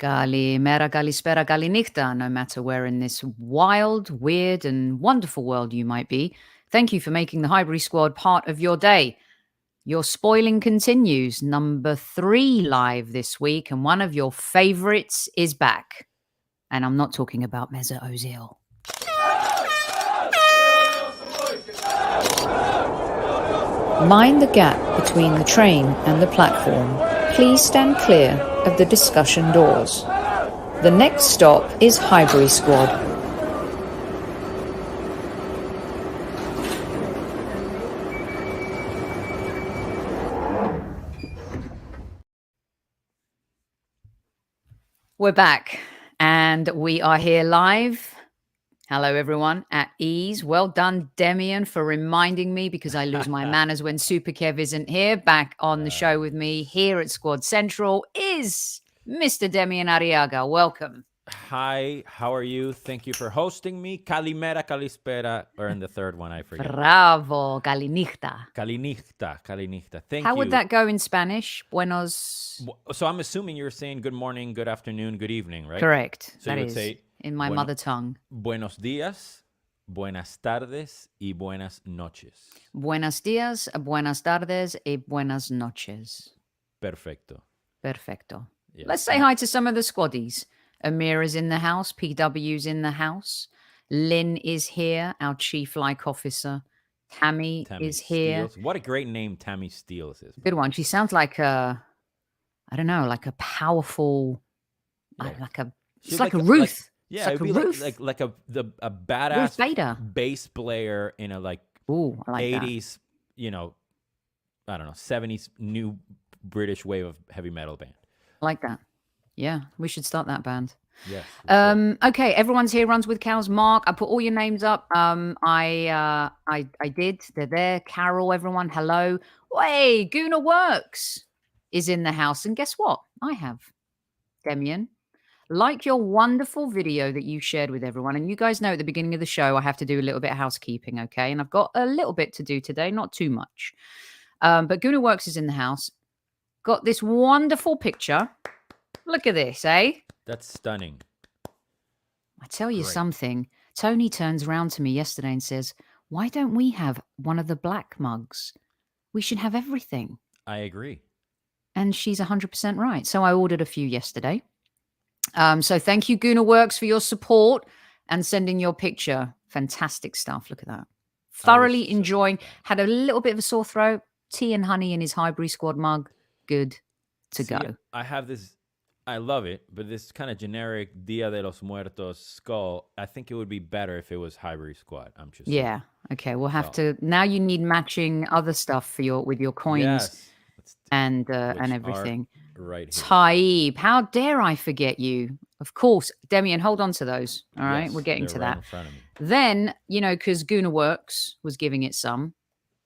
Kalimera, kalispera, kalinichta, no matter where in this wild, weird, and wonderful world you might be. Thank you for making the Highbury Squad part of your day. Your spoiling continues. Number 3 live this week, and one of your favourites is back. And I'm not talking about Mesut Özil. Mind the gap between the train and the platform. Please stand clear of the discussion doors. The next stop is Highbury Squad. We're back and we are here live. Hello, everyone, at ease. Well done, Damian, for reminding me because I lose my manners when Super Kev isn't here. Back on the show with me here at Squad Central is Mr. Damian Arriaga. Welcome. Hi, how are you? Thank you for hosting me. Kalimera, kalispera, or in the third one, I forget. Bravo, kalinichta. Kalinichta. Thank you. How would that go in Spanish? Buenos. So I'm assuming you're saying good morning, good afternoon, good evening, right? Correct. So that you would is say in my mother tongue. Buenos días, buenas tardes, y buenas noches. Buenos días, buenas tardes, y buenas noches. Perfecto. Yeah. Let's say hi to some of the squaddies. Amira's in the house. PW's in the house. Lynn is here, our chief like officer. Tammy is here. Steels. What a great name Tammy Steels is. Good one. She sounds like a powerful, it's like a Ruth. Yeah, it'd be like a badass bass player in a like 80s, that. I don't know, 70s new British wave of heavy metal band. I like that. Yeah, we should start that band. Yes. Okay, everyone's here. Runs with Cows. Mark, I put all your names up. I did. They're there. Carol, everyone, hello. Hey, Guna Works is in the house, and guess what? I have Damian. Like your wonderful video that you shared with everyone, and you guys know at the beginning of the show I have to do a little bit of housekeeping, okay? And I've got a little bit to do today, not too much. But Guna Works is in the house. Got this wonderful picture. Look at this, eh? That's stunning. I tell you something. Tony turns around to me yesterday and says, why don't we have one of the black mugs? We should have everything. I agree. And she's 100% right. So I ordered a few yesterday. So thank you, Guna Works, for your support and sending your picture. Fantastic stuff. Look at that. Thoroughly enjoying. Had a little bit of a sore throat. Tea and honey in his Highbury Squad mug. Good to go. I have this. I love it, but this kind of generic Dia de los Muertos skull, I think it would be better if it was Highbury Squad. I'm just saying. Okay, we'll have to. Now you need matching other stuff for with your coins and everything. Right here. Taib, how dare I forget you? Of course, Damian, hold on to those. All right, yes, we're getting to that. In front of me. Then, because Guna Works was giving it some,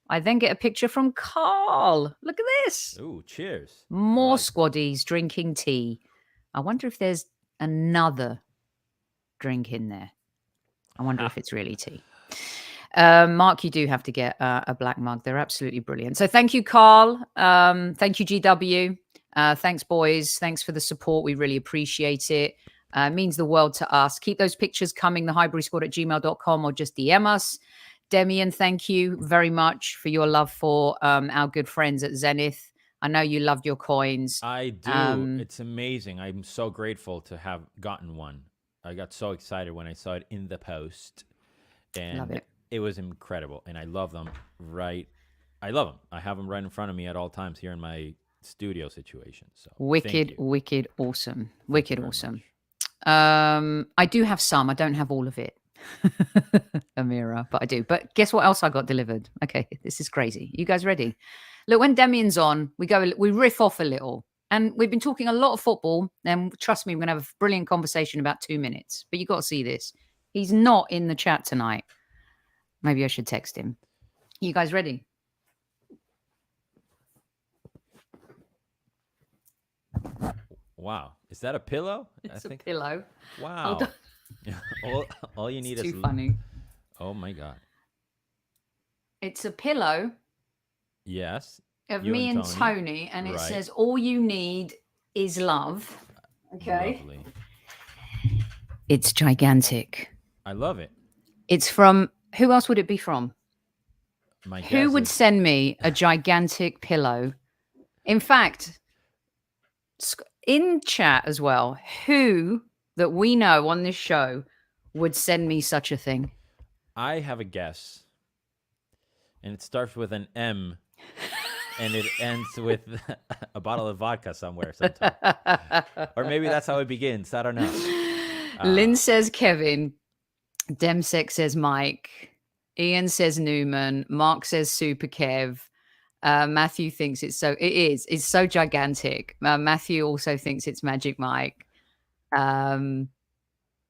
I then get a picture from Carl. Look at this. Ooh, cheers. More squaddies drinking tea. I wonder if there's another drink in there. I wonder if it's really tea. Mark, you do have to get a black mug. They're absolutely brilliant. So thank you, Carl. Thank you, GW. Thanks, boys. Thanks for the support. We really appreciate it. It means the world to us. Keep those pictures coming, thehighburysquad@gmail.com, or just DM us. Damian, thank you very much for your love for our good friends at ZENITH. I know you loved your coins. I do. It's amazing. I'm so grateful to have gotten one. I got so excited when I saw it in the post. And love it. It was incredible. And I love them. I love them. I have them right in front of me at all times here in my studio situation. So wicked awesome. Wicked awesome. I do have some. I don't have all of it. Amira, but I do. But guess what else I got delivered? Okay, this is crazy. You guys ready? Look, when Damian's on, we riff off a little. And we've been talking a lot of football. And trust me, we're going to have a brilliant conversation in about 2 minutes. But you got to see this. He's not in the chat tonight. Maybe I should text him. You guys ready? Wow. Is that a pillow? It's a pillow. Wow. all you need is too funny. Oh my God. It's a pillow. Yes. Of me and Tony, and it says all you need is love. Okay. Lovely. It's gigantic. I love it. It's from, who else would it be from? Who would send me a gigantic pillow? In fact, in chat as well, who that we know on this show would send me such a thing? I have a guess. And it starts with an M. And it ends with a bottle of vodka somewhere sometime. Or maybe that's how it begins. I don't know. Lynn says Kevin. Demsek says Mike. Ian says Newman. Mark says Super Kev. Matthew thinks it's so gigantic. Matthew also thinks it's Magic Mike. I'm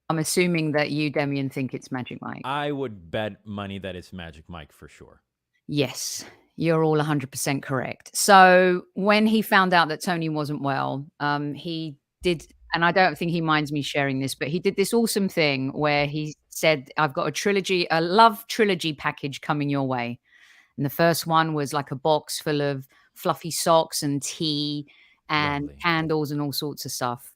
assuming that you, Damian, think it's Magic Mike. I would bet money that it's Magic Mike for sure. Yes, you're all 100% correct. So when he found out that Tony wasn't well, he did, and I don't think he minds me sharing this, but he did this awesome thing where he said, I've got a love trilogy package coming your way. And the first one was like a box full of fluffy socks and tea and candles and all sorts of stuff.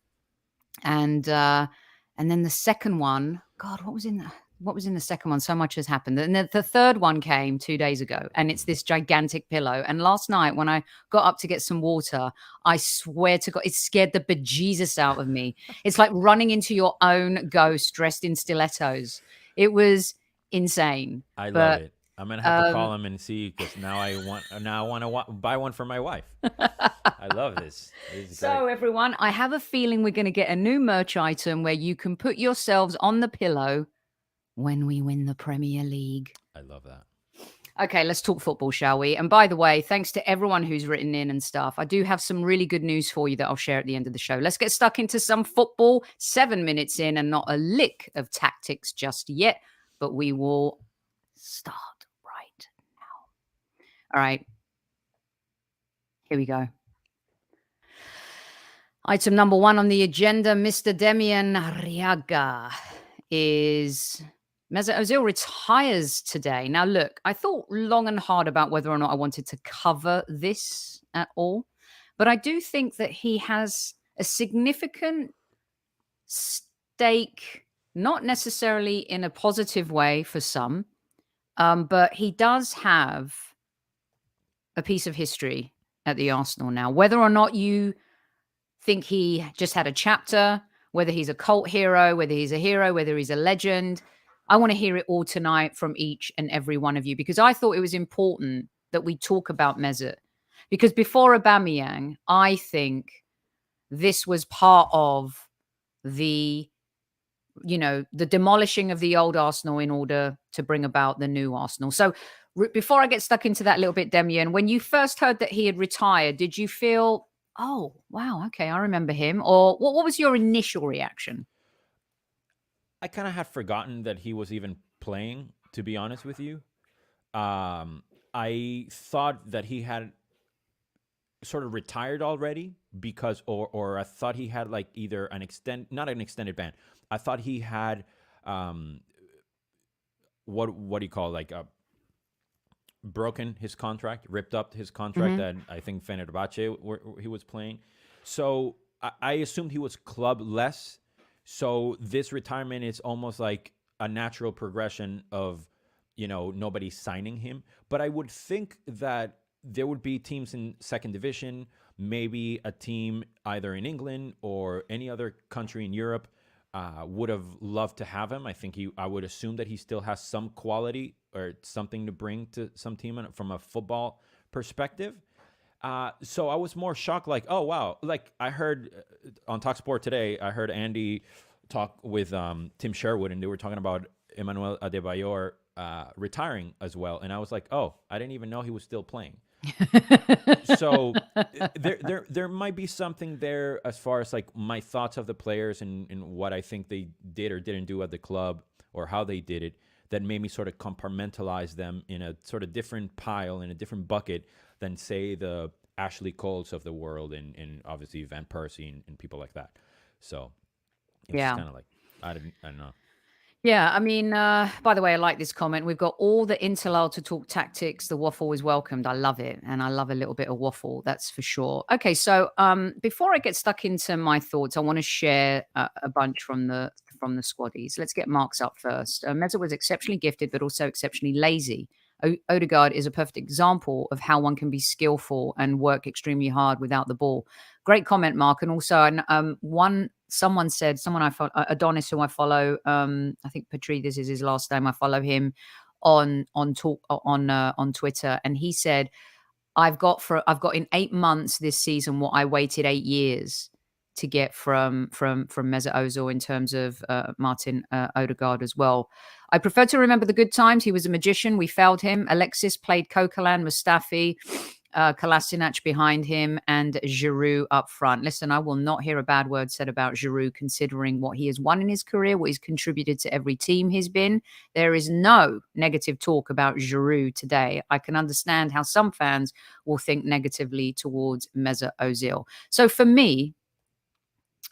And then the second one, God, what was in the second one? So much has happened. And the third one came 2 days ago, and it's this gigantic pillow. And last night when I got up to get some water, I swear to God, it scared the bejesus out of me. It's like running into your own ghost dressed in stilettos. It was insane. I love it. I'm gonna have to call him and see, because now I want to buy one for my wife. I love this. So great. Everyone, I have a feeling we're going to get a new merch item where you can put yourselves on the pillow when we win the Premier League. I love that. Okay, let's talk football, shall we? And by the way, thanks to everyone who's written in and stuff. I do have some really good news for you that I'll share at the end of the show. Let's get stuck into some football. 7 minutes in and not a lick of tactics just yet, but we will start right now. All right. Here we go. Item number 1 on the agenda, Mr. Demian Arriaga, is Mesut Özil retires today. Now, look, I thought long and hard about whether or not I wanted to cover this at all, but I do think that he has a significant stake, not necessarily in a positive way for some, but he does have a piece of history at the Arsenal now. Whether or not you think he just had a chapter, whether he's a cult hero, whether he's a hero, whether he's a legend, I want to hear it all tonight from each and every one of you, because I thought it was important that we talk about Mesut. Because before Aubameyang, I think this was part of the demolishing of the old Arsenal in order to bring about the new Arsenal. So before I get stuck into that little bit, Damian, when you first heard that he had retired, did you feel, oh, wow, okay, I remember him? Or what was your initial reaction? I kind of had forgotten that he was even playing, to be honest with you. I thought that he had sort of retired already because, or I thought he had like either not an extended ban. I thought he had, what do you call, like broken his contract, ripped up his contract that I think Fenerbahce where he was playing. So I assumed he was club-less. So this retirement is almost like a natural progression of, nobody signing him. But I would think that there would be teams in second division, maybe a team either in England or any other country in Europe would have loved to have him. I would assume that he still has some quality or something to bring to some team from a football perspective. So I was more shocked, like, oh, wow. Like I heard on TalkSport today, I heard Andy talk with Tim Sherwood, and they were talking about Emmanuel Adebayor retiring as well. And I was like, oh, I didn't even know he was still playing. So there might be something there as far as like my thoughts of the players and what I think they did or didn't do at the club or how they did it that made me sort of compartmentalize them in a sort of different pile, in a different bucket than, say, the Ashley Coles of the world and obviously Van Persie and people like that. So it's kind of like, I don't know. Yeah, I mean, by the way, I like this comment. We've got all the interlude to talk tactics. The waffle is welcomed. I love it. And I love a little bit of waffle, that's for sure. Okay, so before I get stuck into my thoughts, I want to share a bunch from the squaddies. Let's get Mark's up first. Mesut was exceptionally gifted, but also exceptionally lazy. Odegaard is a perfect example of how one can be skillful and work extremely hard without the ball. Great comment, Mark. And also, someone said, I follow, Adonis, who I follow, I think Patrides is his last name. I follow him on Twitter, and he said, I've got in 8 months this season what I waited 8 years to get from Mesut Ozil in terms of Martin Odegaard as well. I prefer to remember the good times. He was a magician. We failed him. Alexis played Coquelin, Mustafi, Kolasinac behind him, and Giroud up front. Listen, I will not hear a bad word said about Giroud, considering what he has won in his career, what he's contributed to every team he's been. There is no negative talk about Giroud today. I can understand how some fans will think negatively towards Mesut Ozil. So for me,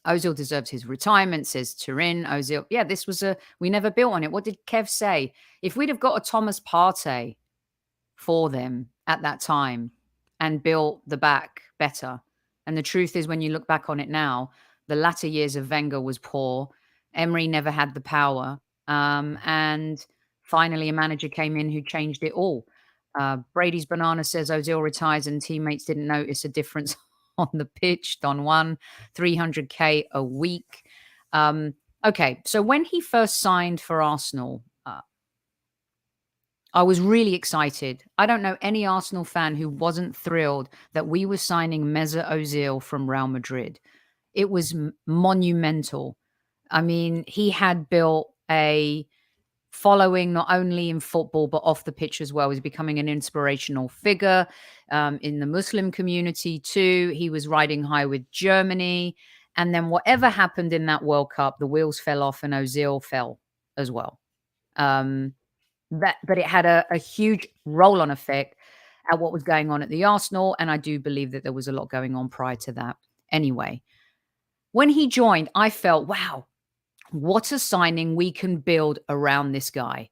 Ozil deserves his retirement, says Turin. Ozil, yeah, we never built on it. What did Kev say? If we'd have got a Thomas Partey for them at that time and built the back better. And the truth is, when you look back on it now, the latter years of Wenger was poor. Emery never had the power. And finally, a manager came in who changed it all. Brady's Banana says Ozil retires and teammates didn't notice a difference on the pitch. Don Juan, 300K a week. Okay, so when he first signed for Arsenal, I was really excited. I don't know any Arsenal fan who wasn't thrilled that we were signing Mesut Özil from Real Madrid. It was monumental. I mean, he had built a following not only in football but off the pitch as well. He's becoming an inspirational figure in the Muslim community too. He was riding high with Germany. And then whatever happened in that World Cup, the wheels fell off and Özil fell as well. But it had a huge roll-on effect at what was going on at the Arsenal, and I do believe that there was a lot going on prior to that. Anyway, when he joined, I felt, wow, what a signing we can build around this guy.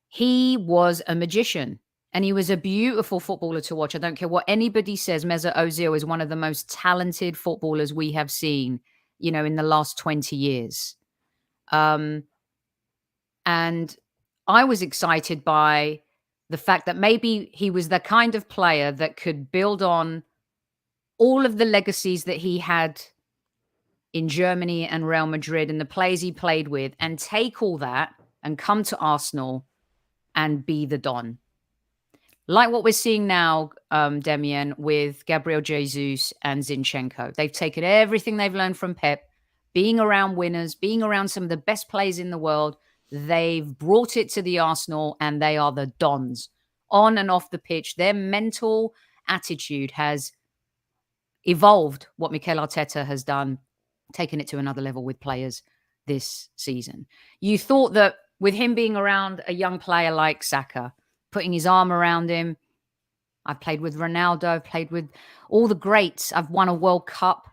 He was a magician, and he was a beautiful footballer to watch. I don't care what anybody says. Mesut Ozil is one of the most talented footballers we have seen, in the last 20 years. And I was excited by the fact that maybe he was the kind of player that could build on all of the legacies that he had in Germany and Real Madrid and the players he played with, and take all that and come to Arsenal and be the Don. Like what we're seeing now, Damian, with Gabriel Jesus and Zinchenko. They've taken everything they've learned from Pep, being around winners, being around some of the best players in the world. They've brought it to the Arsenal, and they are the Dons on and off the pitch. Their mental attitude has evolved what Mikel Arteta has done, taken it to another level with players this season. You thought that with him being around a young player like Saka, putting his arm around him, I've played with Ronaldo, I've played with all the greats, I've won a World Cup.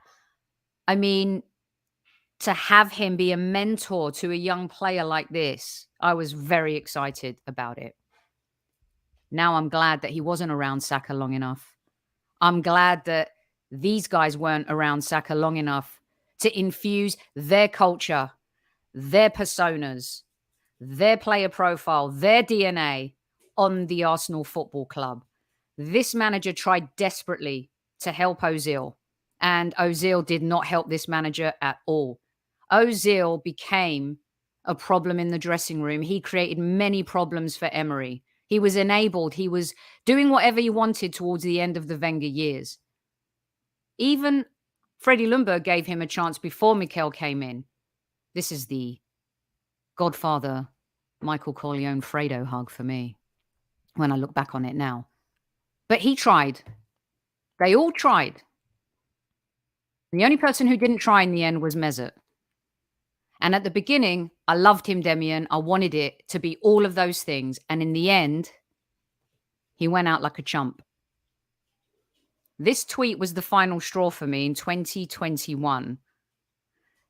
I mean, to have him be a mentor to a young player like this, I was very excited about it. Now I'm glad that he wasn't around Saka long enough. I'm glad that these guys weren't around Saka long enough to infuse their culture, their personas, their player profile, their DNA on the Arsenal Football Club. This manager tried desperately to help Ozil, and Ozil did not help this manager at all. Özil became a problem in the dressing room. He created many problems for Emery. He was enabled. He was doing whatever he wanted towards the end of the Wenger years. Even Freddie Ljungberg gave him a chance before Mikel came in. This is the Godfather Michael Corleone Fredo hug for me when I look back on it now. But he tried. They all tried. The only person who didn't try in the end was Mesut. And at the beginning, I loved him, Damian. I wanted it to be all of those things. And in the end, he went out like a chump. This tweet was the final straw for me in 2021.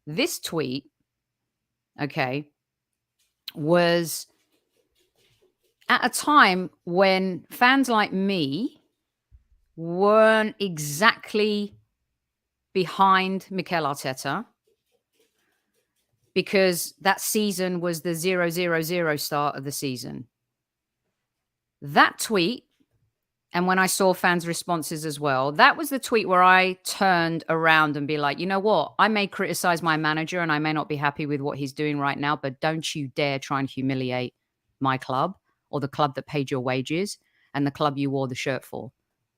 This tweet, okay, was at a time when fans like me weren't exactly behind Mikel Arteta, because that season was the 0-0-0 start of the season. That tweet, and when I saw fans' responses as well, that was the tweet where I turned around and be like, you know what? I may criticize my manager and I may not be happy with what he's doing right now, but don't you dare try and humiliate my club or the club that paid your wages and the club you wore the shirt for.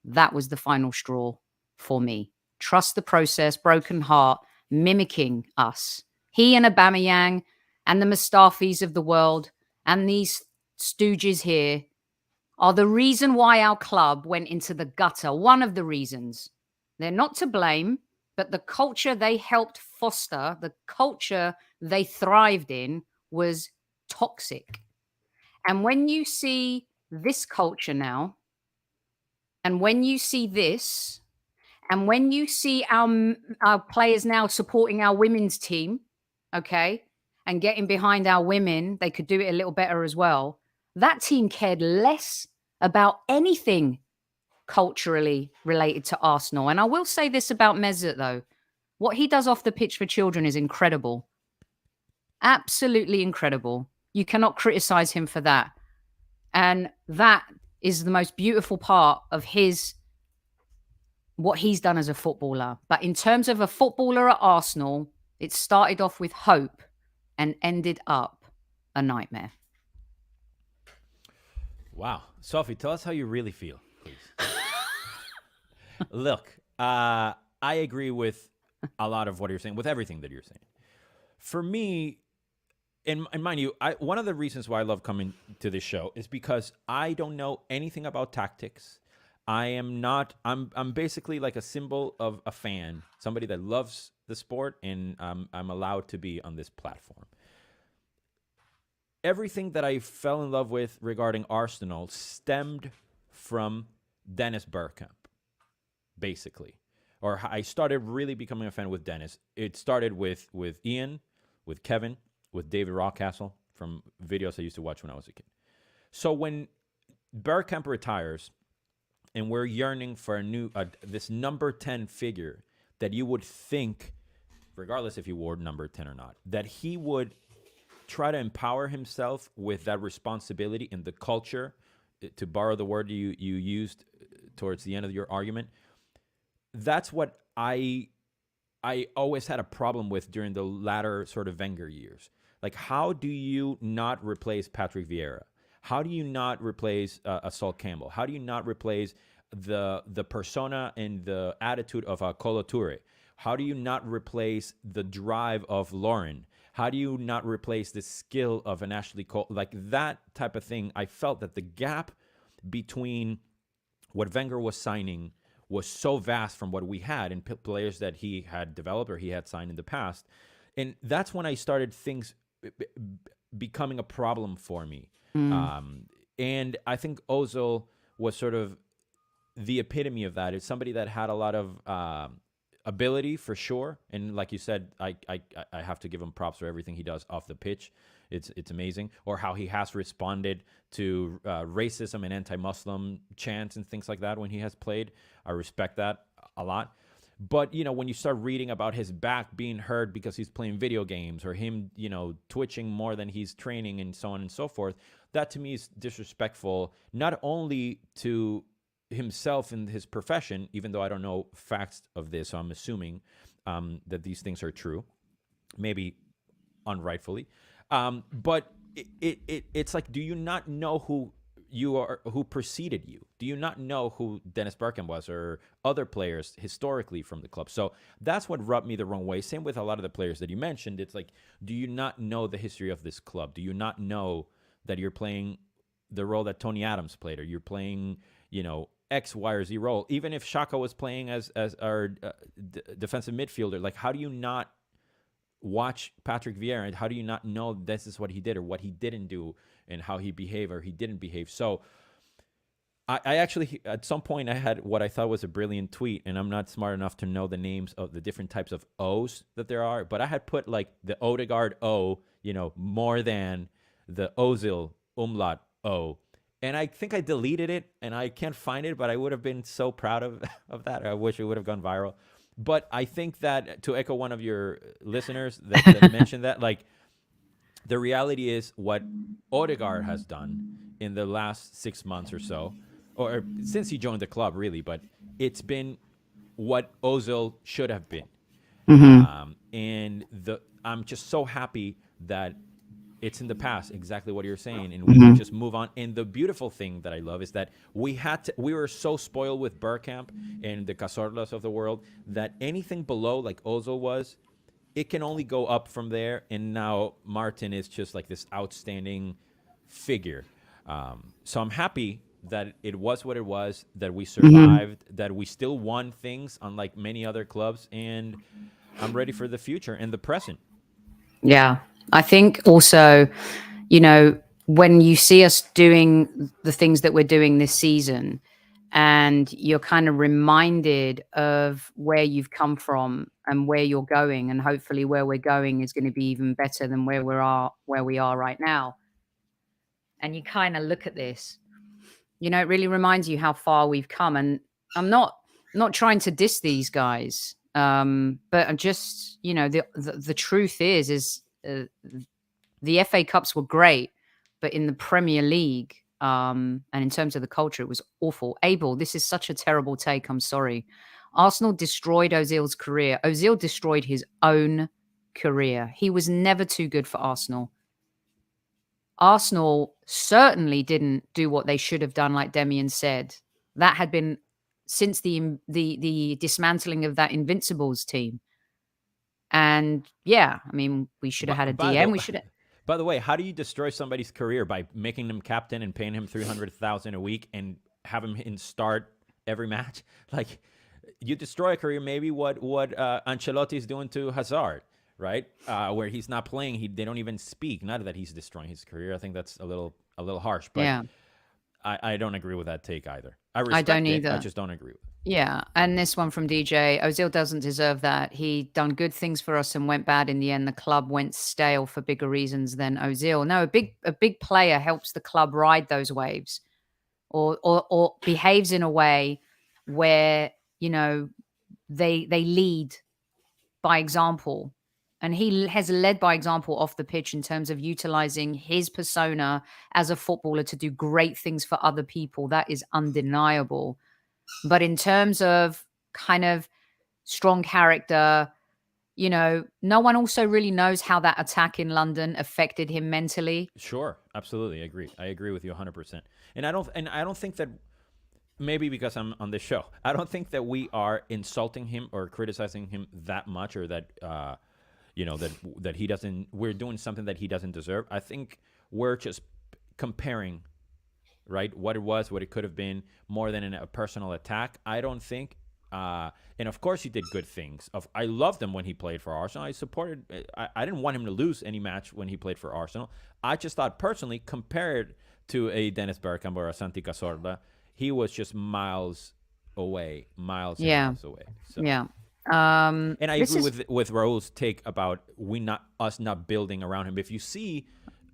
That was the final straw for me. Trust the process, broken heart, mimicking us. He and Aubameyang and the Mustafis of the world and these stooges here are the reason why our club went into the gutter. One of the reasons. They're not to blame, but the culture they helped foster, the culture they thrived in, was toxic. And when you see this culture now, and when you see this, and when you see our players now supporting our women's team, okay, and getting behind our women, they could do it a little better as well. That team cared less about anything culturally related to Arsenal. And I will say this about Mesut, though. What he does off the pitch for children is incredible. Absolutely incredible. You cannot criticize him for that. And that is the most beautiful part of what he's done as a footballer. But in terms of a footballer at Arsenal, it started off with hope and ended up a nightmare. Wow. Sophie, tell us how you really feel, please. Look, I agree with a lot of what you're saying, with everything that you're saying. For me, and mind you, one of the reasons why I love coming to this show is because I don't know anything about tactics. I'm basically like a symbol of a fan, somebody that loves the sport, and I'm allowed to be on this platform. Everything that I fell in love with regarding Arsenal stemmed from Dennis Bergkamp, basically. Or I started really becoming a fan with Dennis. It started with Ian, with Kevin, with David Rockcastle from videos I used to watch when I was a kid. So when Bergkamp retires, and we're yearning for this number 10 figure that you would think, regardless if he wore number 10 or not, that he would try to empower himself with that responsibility in the culture, to borrow the word you used towards the end of your argument. That's what I always had a problem with during the latter sort of Wenger years. Like, how do you not replace Patrick Vieira? How do you not replace Sol Campbell? How do you not replace the persona and the attitude of Kolo Touré? How do you not replace the drive of Lauren? How do you not replace the skill of an Ashley Cole? Like that type of thing. I felt that the gap between what Wenger was signing was so vast from what we had and players that he had developed or he had signed in the past. And that's when I started things becoming a problem for me. And I think Ozil was sort of the epitome of that. It's somebody that had a lot of ability for sure. And like you said, I have to give him props for everything he does off the pitch. It's amazing. Or how he has responded to racism and anti-Muslim chants and things like that when he has played. I respect that a lot. But, when you start reading about his back being hurt because he's playing video games, or him, twitching more than he's training and so on and so forth, that to me is disrespectful, not only to himself and his profession, even though I don't know facts of this, so I'm assuming that these things are true, maybe unrightfully. But it's like, do you not know who you are, who preceded you? Do you not know who Dennis Bergkamp was or other players historically from the club? So that's what rubbed me the wrong way. Same with a lot of the players that you mentioned. It's like, do you not know the history of this club? Do you not know that you're playing the role that Tony Adams played, or you're playing, X, Y, or Z role? Even if Xhaka was playing as our defensive midfielder, like, how do you not watch Patrick Vieira, and how do you not know this is what he did or what he didn't do and how he behaved or he didn't behave? So I actually, at some point, I had what I thought was a brilliant tweet, and I'm not smart enough to know the names of the different types of O's that there are, but I had put like the Odegaard O, more than the Ozil umlaut O. And I think I deleted it, and I can't find it, but I would have been so proud of that. I wish it would have gone viral. But I think that, to echo one of your listeners that mentioned that, like, the reality is what Odegaard has done in the last 6 months or so, or since he joined the club, really, but it's been what Ozil should have been. And I'm just so happy that it's in the past, exactly what you're saying, and we can just move on. And the beautiful thing that I love is that we were so spoiled with Bergkamp and the Cazorlas of the world that anything below, like Ozil was, it can only go up from there. And now Martin is just like this outstanding figure. So I'm happy that it was what it was, that we survived, that we still won things, unlike many other clubs, and I'm ready for the future and the present. Yeah. I think also, when you see us doing the things that we're doing this season, and you're kind of reminded of where you've come from and where you're going, and hopefully where we're going is going to be even better than where we are right now. And you kind of look at this, it really reminds you how far we've come. And I'm not trying to diss these guys, but I'm just, the truth is the FA Cups were great, but in the Premier League, and in terms of the culture, it was awful. Abel, this is such a terrible take. I'm sorry. Arsenal destroyed Özil's career. Özil destroyed his own career. He was never too good for Arsenal. Arsenal certainly didn't do what they should have done, like Damian said. That had been since the dismantling of that Invincibles team. And yeah, I mean, we should have had a DM. We should have. By the way, how do you destroy somebody's career? By making them captain and paying him $300,000 a week and have him start every match? Like, you destroy a career. Maybe what Ancelotti is doing to Hazard, right? Where he's not playing, they don't even speak. Not that he's destroying his career. I think that's a little harsh. But yeah. I don't agree with that take either. I don't either. I just don't agree with it. Yeah, and this one from DJ, Ozil doesn't deserve that. He done good things for us and went bad in the end. The club went stale for bigger reasons than Ozil. No, a big player helps the club ride those waves, or behaves in a way where they lead by example, and he has led by example off the pitch in terms of utilizing his persona as a footballer to do great things for other people. That is undeniable. But in terms of kind of strong character, no one also really knows how that attack in London affected him mentally. Sure, absolutely, I agree with you 100%. And I don't think that, maybe because I'm on this show, I don't think that we are insulting him or criticizing him that much, or that that he doesn't. We're doing something that he doesn't deserve. I think we're just comparing. Right, what it was, what it could have been, more than a personal attack. I don't think, and of course he did good things. I loved him when he played for Arsenal. I didn't want him to lose any match when he played for Arsenal. I just thought personally, compared to a Dennis Bergkamp or a Santi Cazorla, he was just miles away. So, yeah. And I agree with Raul's take about us not building around him. If you see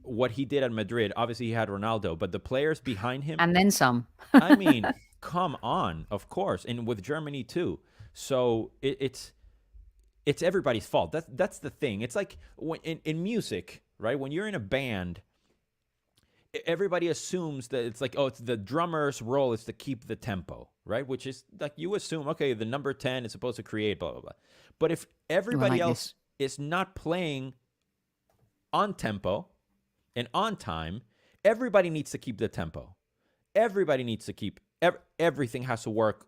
what he did at Madrid, obviously he had Ronaldo, but the players behind him, and then some. I mean, come on, of course, and with Germany too. So it's everybody's fault. That's the thing. It's like in music, right? When you're in a band, everybody assumes that it's like, it's the drummer's role is to keep the tempo, right? Which is like, you assume, okay, the number 10 is supposed to create blah blah blah. But if everybody else is not playing on tempo and on time, everybody needs to keep the tempo. Everybody needs to keep, everything has to work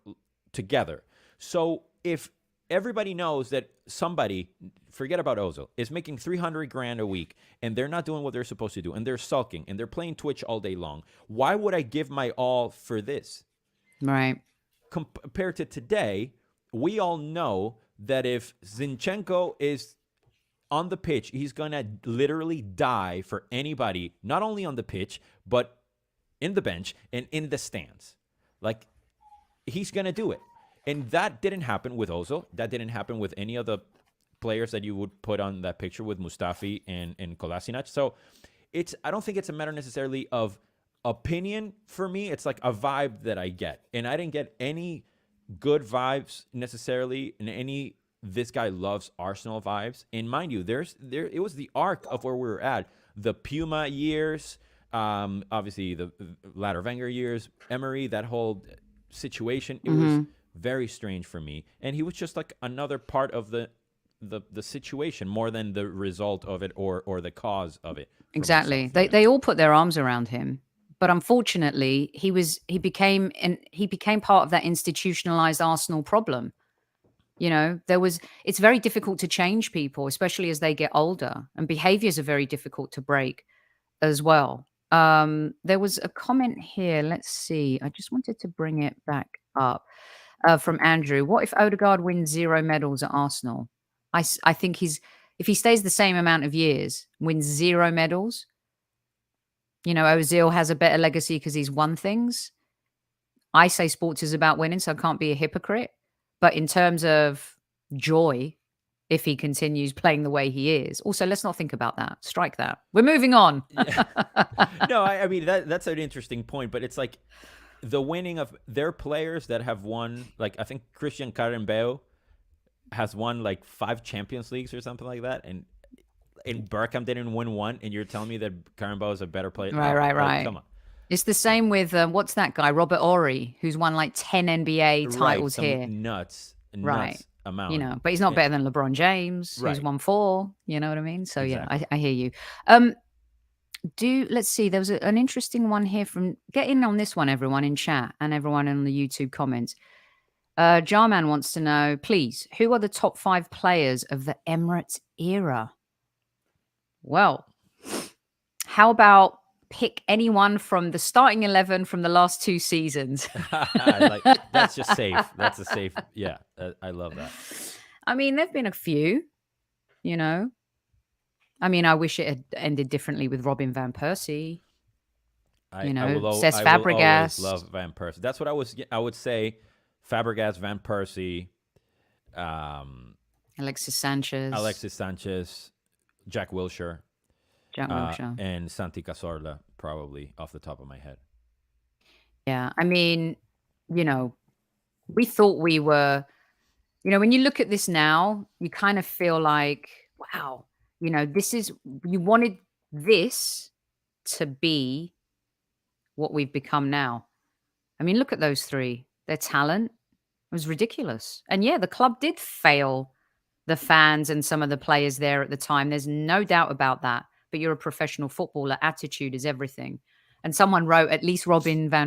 together. So if everybody knows that somebody, forget about Ozil, is making $300,000 a week and they're not doing what they're supposed to do and they're sulking and they're playing Twitch all day long, why would I give my all for this? Right. Compared to today, we all know that if Zinchenko is on the pitch, he's going to literally die for anybody, not only on the pitch, but in the bench and in the stands. Like, he's going to do it. And that didn't happen with Ozil. That didn't happen with any of the players that you would put on that picture with Mustafi and Kolasinac. So I don't think it's a matter necessarily of opinion for me. It's like a vibe that I get. And I didn't get any good vibes necessarily in any this guy loves Arsenal vibes. And mind you, it was the arc of where we were at. The Puma years, obviously the latter Wenger years, Emery, that whole situation. It was very strange for me. And he was just like another part of the situation more than the result of it or the cause of it. Exactly. They all put their arms around him. But unfortunately, he became part of that institutionalized Arsenal problem. You know, it's very difficult to change people, especially as they get older, and behaviors are very difficult to break as well. There was a comment here. Let's see. I just wanted to bring it back up from Andrew. What if Odegaard wins 0 medals at Arsenal? I think if he stays the same amount of years, wins 0 medals, you know, Ozil has a better legacy because he's won things. I say sports is about winning, so I can't be a hypocrite. But in terms of joy, if he continues playing the way he is, also, let's not think about that. Strike that. We're moving on. No, I mean, that's an interesting point. But it's like the winning of their players that have won, like I think Christian Carambeu has won like 5 Champions Leagues or something like that. And Bergkamp didn't win one, and you're telling me that Carambeu is a better player? Right. Come on. It's the same with, what's that guy, Robert Horry, who's won like 10 NBA titles here. Nuts amount. You know, but he's not better than LeBron James, who's won 4. You know what I mean? So, exactly. Yeah, I hear you. Let's see, there was an interesting one here from, get in on this one, everyone in chat and everyone in the YouTube comments. Jarman wants to know, please, who are the top 5 players of the Emirates era? Well, how about pick anyone from the starting 11 from the last 2 seasons? That's just safe. That's a safe. Yeah, I love that. I mean, there've been a few, you know. I mean, I wish it had ended differently with Robin van Persie. Cesc Fabregas. I love Van Persie. That's what I would say. Fabregas, Van Persie, Alexis Sanchez, Jack Wilshere, and Santi Cazorla, probably off the top of my head. Yeah, I mean, you know, we thought we were, you know, when you look at this now, you kind of feel like, wow, you know, you wanted this to be what we've become now. I mean, look at those 3. Their talent was ridiculous. And yeah, the club did fail the fans and some of the players there at the time. There's no doubt about that. But you're a professional footballer. Attitude is everything. And someone wrote, at least Mesut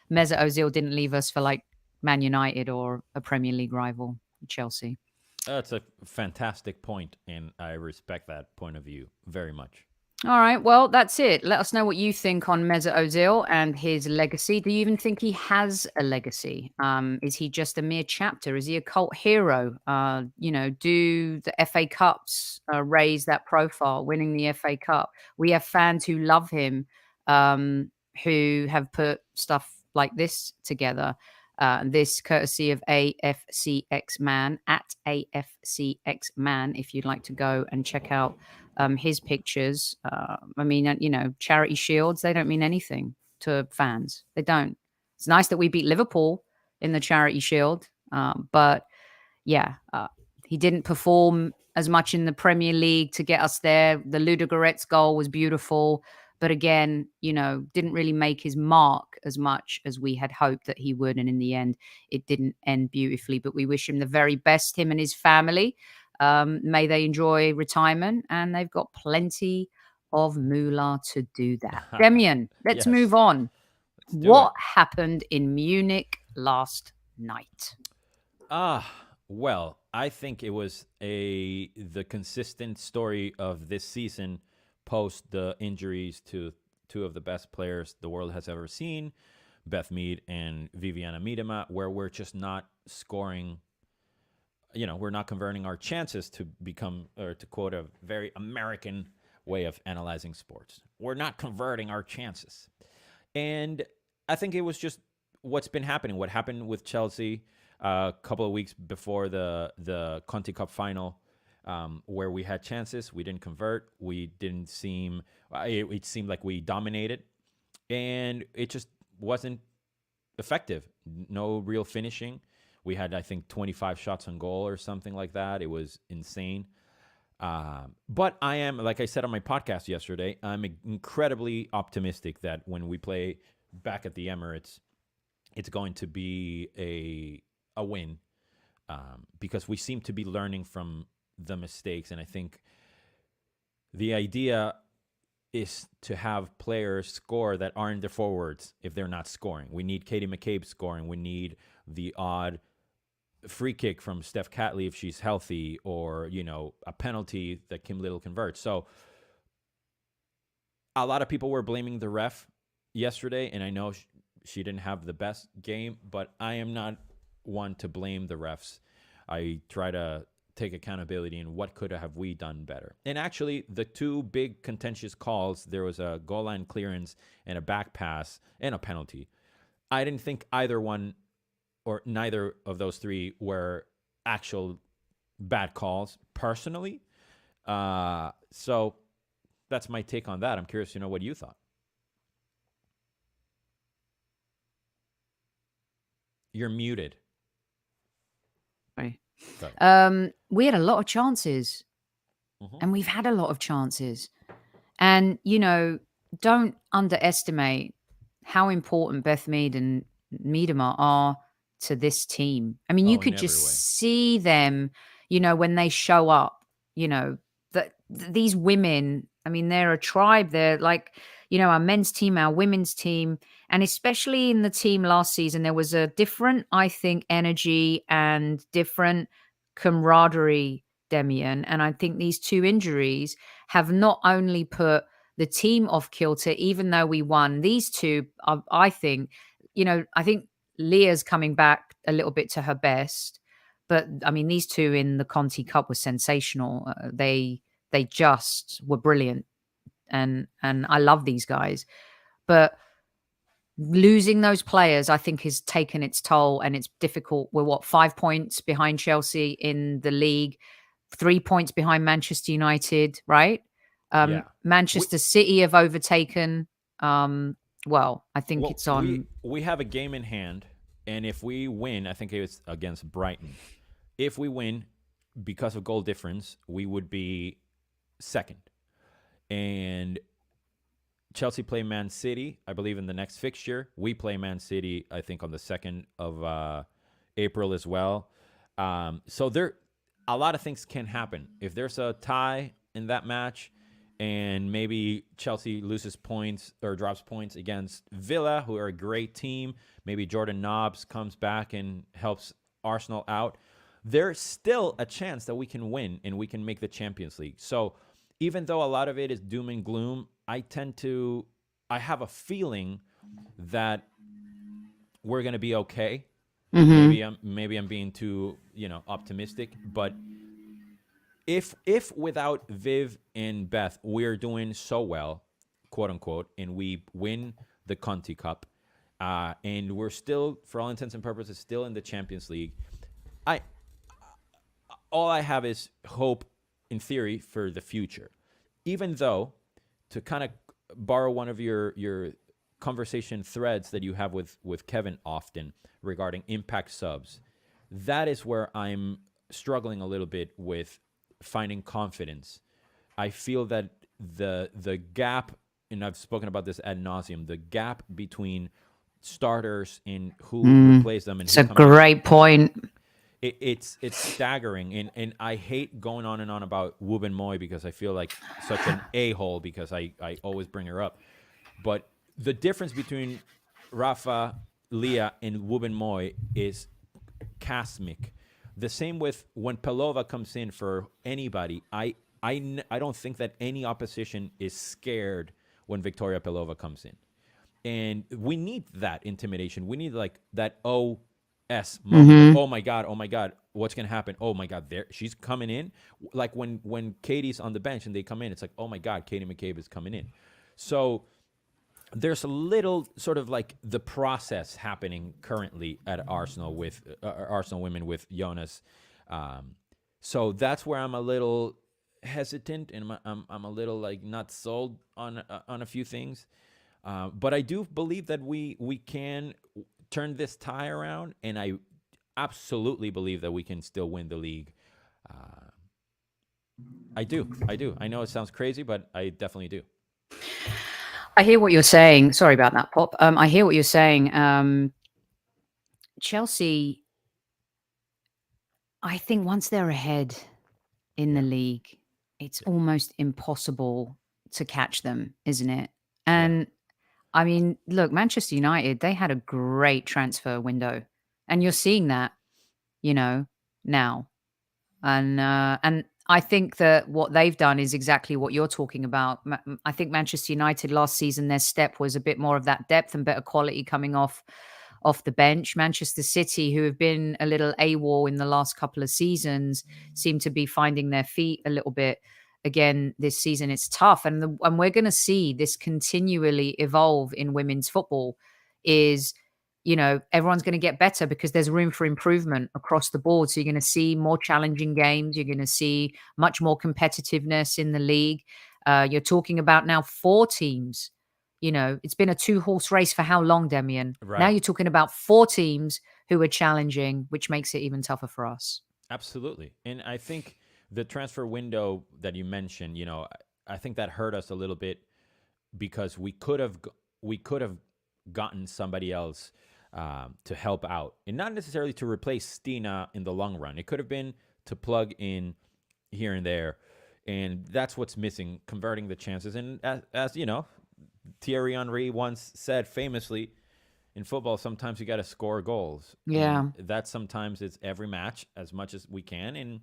Özil didn't leave us for like Man United or a Premier League rival, Chelsea. That's a fantastic point, and I respect that point of view very much. All right, well, that's it. Let us know what you think on Mesut Özil and his legacy. Do you even think he has a legacy? Is he just a mere chapter? Is he a cult hero? You know, do the FA Cups raise that profile, winning the FA Cup? We have fans who love him, who have put stuff like this together. This courtesy of AFCX Man, at AFCX Man, if you'd like to go and check out his pictures. I mean, you know, charity shields, they don't mean anything to fans. They don't. It's nice that we beat Liverpool in the charity shield. But yeah, he didn't perform as much in the Premier League to get us there. The Ludogorets goal was beautiful. But again, you know, didn't really make his mark as much as we had hoped that he would. And in the end, it didn't end beautifully. But we wish him the very best, him and his family. May they enjoy retirement, and they've got plenty of moolah to do that. Damian, let's move on. What happened in Munich last night? Well, I think it was the consistent story of this season post the injuries to 2 of the best players the world has ever seen, Beth Mead and Viviana Miedema, where we're just not scoring. You know, we're not converting our chances to become, or to quote a very American way of analyzing sports. We're not converting our chances. And I think it was just what's been happening. What happened with Chelsea a couple of weeks before the Conti Cup Final. where we had chances, we didn't convert. We didn't seem. It seemed like we dominated, and it just wasn't effective. No real finishing. We had, I think, 25 shots on goal or something like that. It was insane. But I am, like I said on my podcast yesterday, I'm incredibly optimistic that when we play back at the Emirates, it's going to be a win, because we seem to be learning from the mistakes. And I think the idea is to have players score that aren't the forwards if they're not scoring. We need Katie McCabe scoring. We need the odd free kick from Steph Catley if she's healthy, or, a penalty that Kim Little converts. So a lot of people were blaming the ref yesterday, and I know she didn't have the best game, but I am not one to blame the refs. I try to take accountability in what could have we done better. And actually, the two big contentious calls, there was a goal line clearance and a back pass and a penalty. I didn't think either one or neither of those three were actual bad calls personally. So that's my take on that. I'm curious to know what you thought. You're muted. Sorry. We had a lot of chances, and we've had a lot of chances. And, don't underestimate how important Beth Mead and Miedema are to this team. I mean, you could just see them, when they show up, that these women, I mean, they're a tribe. They're like, our men's team, our women's team. And especially in the team last season, there was a different, I think, energy and different camaraderie, Damian. And I think these two injuries have not only put the team off kilter, even though we won. These two, I think, I think Leah's coming back a little bit to her best. But, I mean, these two in the Conti Cup were sensational. They just were brilliant. And I love these guys. But losing those players, I think, has taken its toll, and it's difficult. We're 5 points behind Chelsea in the league, 3 points behind Manchester United, right? Manchester City have overtaken. I think it's on. We have a game in hand, and if we win, I think it's against Brighton. If we win, because of goal difference, we would be second. And Chelsea play Man City, I believe, in the next fixture. We play Man City, I think, on the 2nd of April as well. So a lot of things can happen. If there's a tie in that match, and maybe Chelsea loses points or drops points against Villa, who are a great team, maybe Jordan Nobbs comes back and helps Arsenal out, there's still a chance that we can win and we can make the Champions League. So even though a lot of it is doom and gloom, I have a feeling that we're going to be okay. Maybe I'm being too, optimistic, but if without Viv and Beth, we're doing so well, quote unquote, and we win the Conti Cup, and we're still, for all intents and purposes, still in the Champions League, all I have is hope, in theory, for the future. Even though, to kind of borrow one of your conversation threads that you have with Kevin often regarding impact subs, that is where I'm struggling a little bit with finding confidence. I feel that the gap, and I've spoken about this ad nauseum, the gap between starters and who replace them. And it's a great point. It's staggering, and I hate going on and on about Wubben Moy because I feel like such an a-hole because I always bring her up. But the difference between Rafa, Leah, and Wubben Moy is cosmic. The same with when Pelova comes in for anybody. I don't think that any opposition is scared when Victoria Pelova comes in. And we need that intimidation. We need like that moment. Oh my God, what's gonna happen? Oh my God, she's coming in. Like when Katie's on the bench and they come in, it's like, oh my God, Katie McCabe is coming in. So there's a little sort of like the process happening currently at Arsenal with Arsenal women with Jonas So that's where I'm a little hesitant, and I'm a little like not sold on a few things. But I do believe that we can turn this tie around, and I absolutely believe that we can still win the league. I do. I know it sounds crazy, but I definitely do. I hear what you're saying. Sorry about that, Pop. I hear what you're saying. Chelsea, I think once they're ahead in the league, it's almost impossible to catch them, isn't it? And I mean, look, Manchester United, they had a great transfer window, and you're seeing that, now. And I think that what they've done is exactly what you're talking about. I think Manchester United last season, their step was a bit more of that depth and better quality coming off the bench. Manchester City, who have been a little AWOL in the last couple of seasons, seem to be finding their feet a little bit again this season. It's tough, and we're going to see this continually evolve in women's football. Everyone's going to get better because there's room for improvement across the board. So you're going to see more challenging games. You're going to see much more competitiveness in the league. You're talking about now 4 teams. It's been a 2-horse race for how long, Damian? Right. Now you're talking about 4 teams who are challenging, which makes it even tougher for us. Absolutely. And I think the transfer window that you mentioned, I think that hurt us a little bit because we could have gotten somebody else to help out, and not necessarily to replace Stina in the long run. It could have been to plug in here and there, and that's what's missing, converting the chances. And as you know, Thierry Henry once said famously, in football, sometimes you got to score goals. Yeah. And that sometimes it's every match as much as we can, and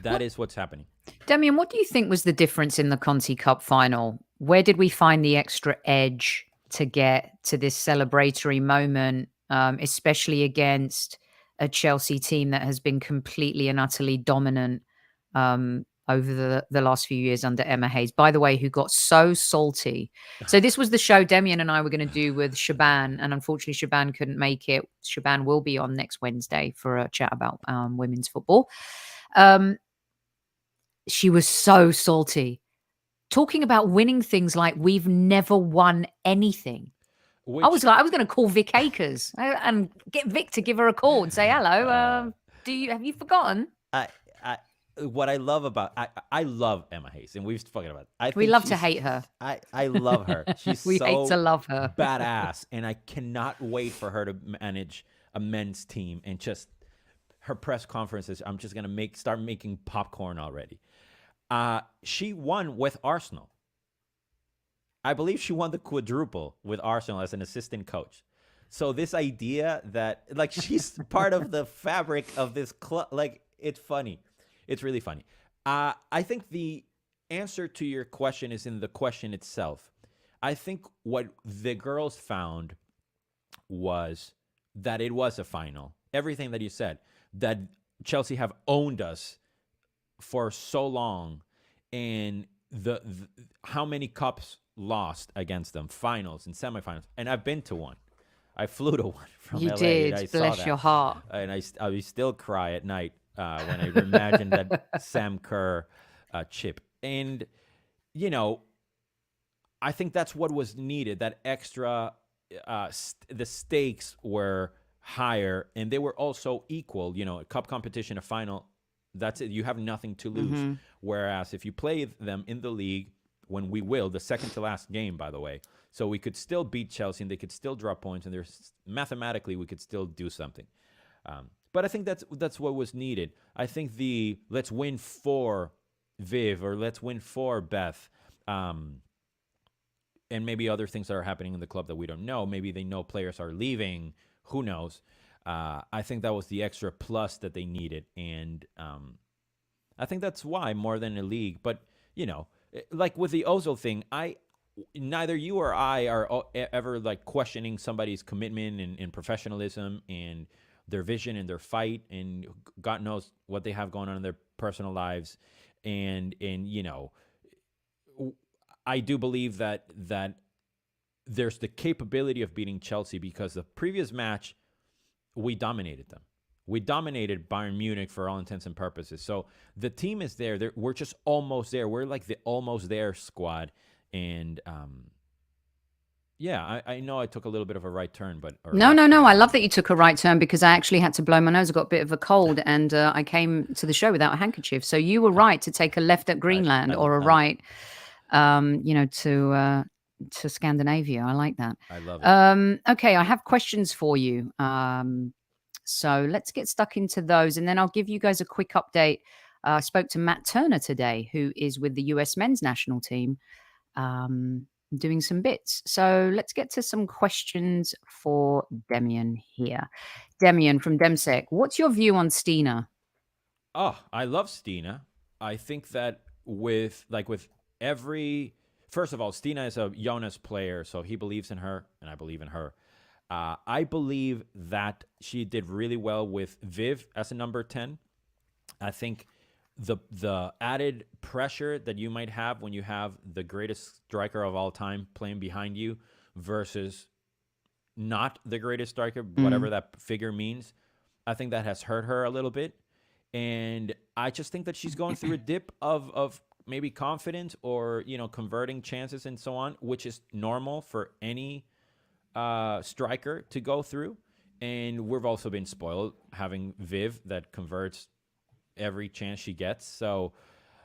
that is what's happening. Damian, what do you think was the difference in the Conti Cup Final? Where did we find the extra edge to get to this celebratory moment, especially against a Chelsea team that has been completely and utterly dominant over the last few years under Emma Hayes, by the way, who got so salty. So this was the show Damian and I were going to do with Shaban, and unfortunately Shaban couldn't make it. Shaban will be on next Wednesday for a chat about women's football. She was so salty, talking about winning things like we've never won anything. I was going to call Vic Akers and get Vic to give her a call and say, hello, have you forgotten? What I love about, I love Emma Hayes, and we've spoken about it. We love to hate her. I love her. She's we hate to love her. Badass, and I cannot wait for her to manage a men's team, and just her press conferences. I'm just going to start making popcorn already. She won with Arsenal. I believe she won the quadruple with Arsenal as an assistant coach. So this idea that she's part of the fabric of this club, it's funny. It's really funny. I think the answer to your question is in the question itself. I think what the girls found was that it was a final. Everything that you said, that Chelsea have owned us for so long, and the how many cups lost against them, finals and semifinals. And I've been to one. I flew to one from LA. You did. Bless your heart. And I still cry at night when I imagine that Sam Kerr chip. And, I think that's what was needed. That extra, the stakes were higher, and they were also equal. A cup competition, a final, that's it. You have nothing to lose. Mm-hmm. Whereas if you play them in the league, when we will, the second to last game, by the way, so we could still beat Chelsea and they could still drop points, and mathematically we could still do something. But I think that's what was needed. I think let's win for Viv, or let's win for Beth, and maybe other things that are happening in the club that we don't know. Maybe they know players are leaving. Who knows? I think that was the extra plus that they needed, and I think that's why, more than a league. But like with the Ozil thing, neither you or I are ever questioning somebody's commitment and professionalism and their vision and their fight, and God knows what they have going on in their personal lives. And I do believe that there's the capability of beating Chelsea, because the previous match we dominated them. We dominated Bayern Munich for all intents and purposes. So the team is there. We're just almost there. We're like the almost there squad. And yeah, I know I took a little bit of a right turn, but no. I love that you took a right turn, because I actually had to blow my nose. I got a bit of a cold, and I came to the show without a handkerchief. So you were right to take a left at Greenland, or a right, to Scandinavia. I like that. I love it. Okay, I have questions for you. So let's get stuck into those, and then I'll give you guys a quick update. I spoke to Matt Turner today, who is with the US men's national team, doing some bits. So let's get to some questions for Damian here. Damian from Demsec, what's your view on Stina? Oh, I love Stina. I think that with every, first of all, Stina is a Jonas player, so he believes in her, and I believe in her. I believe that she did really well with Viv as a number 10. I think the added pressure that you might have when you have the greatest striker of all time playing behind you versus not the greatest striker, whatever that figure means, I think that has hurt her a little bit. And I just think that she's going through a dip of maybe confidence or, converting chances and so on, which is normal for any striker to go through. And we've also been spoiled having Viv that converts every chance she gets. So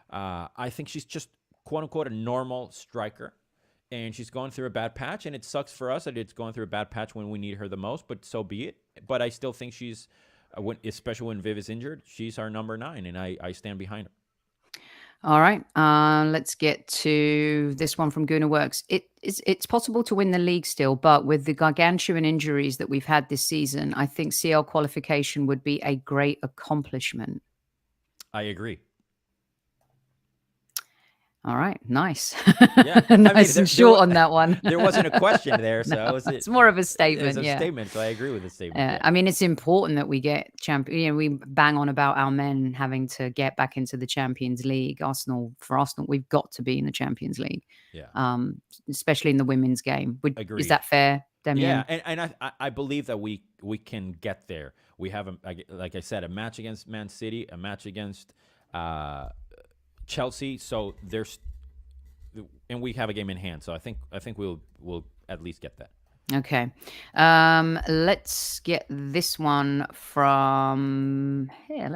I think she's just, quote unquote, a normal striker. And she's going through a bad patch. And it sucks for us that it's going through a bad patch when we need her the most, but so be it. But I still think she's, especially when Viv is injured, she's our number 9, and I stand behind her. All right. Let's get to this one from Guna Works. It's possible to win the league still, but with the gargantuan injuries that we've had this season, I think CL qualification would be a great accomplishment. I agree. All right, nice. Yeah, nice and short on that one. There wasn't a question there, so it's more of a statement. It's a statement, so I agree with the statement. Yeah. I mean, it's important that we get champion. We bang on about our men having to get back into the Champions League. For Arsenal, we've got to be in the Champions League. Yeah. Especially in the women's game. Agreed. Is that fair, Damian? Yeah, and I believe that we can get there. We have, like I said, a match against Man City, a match against Chelsea, and we have a game in hand, so I think we'll at least get that. Okay, let's get this one from here.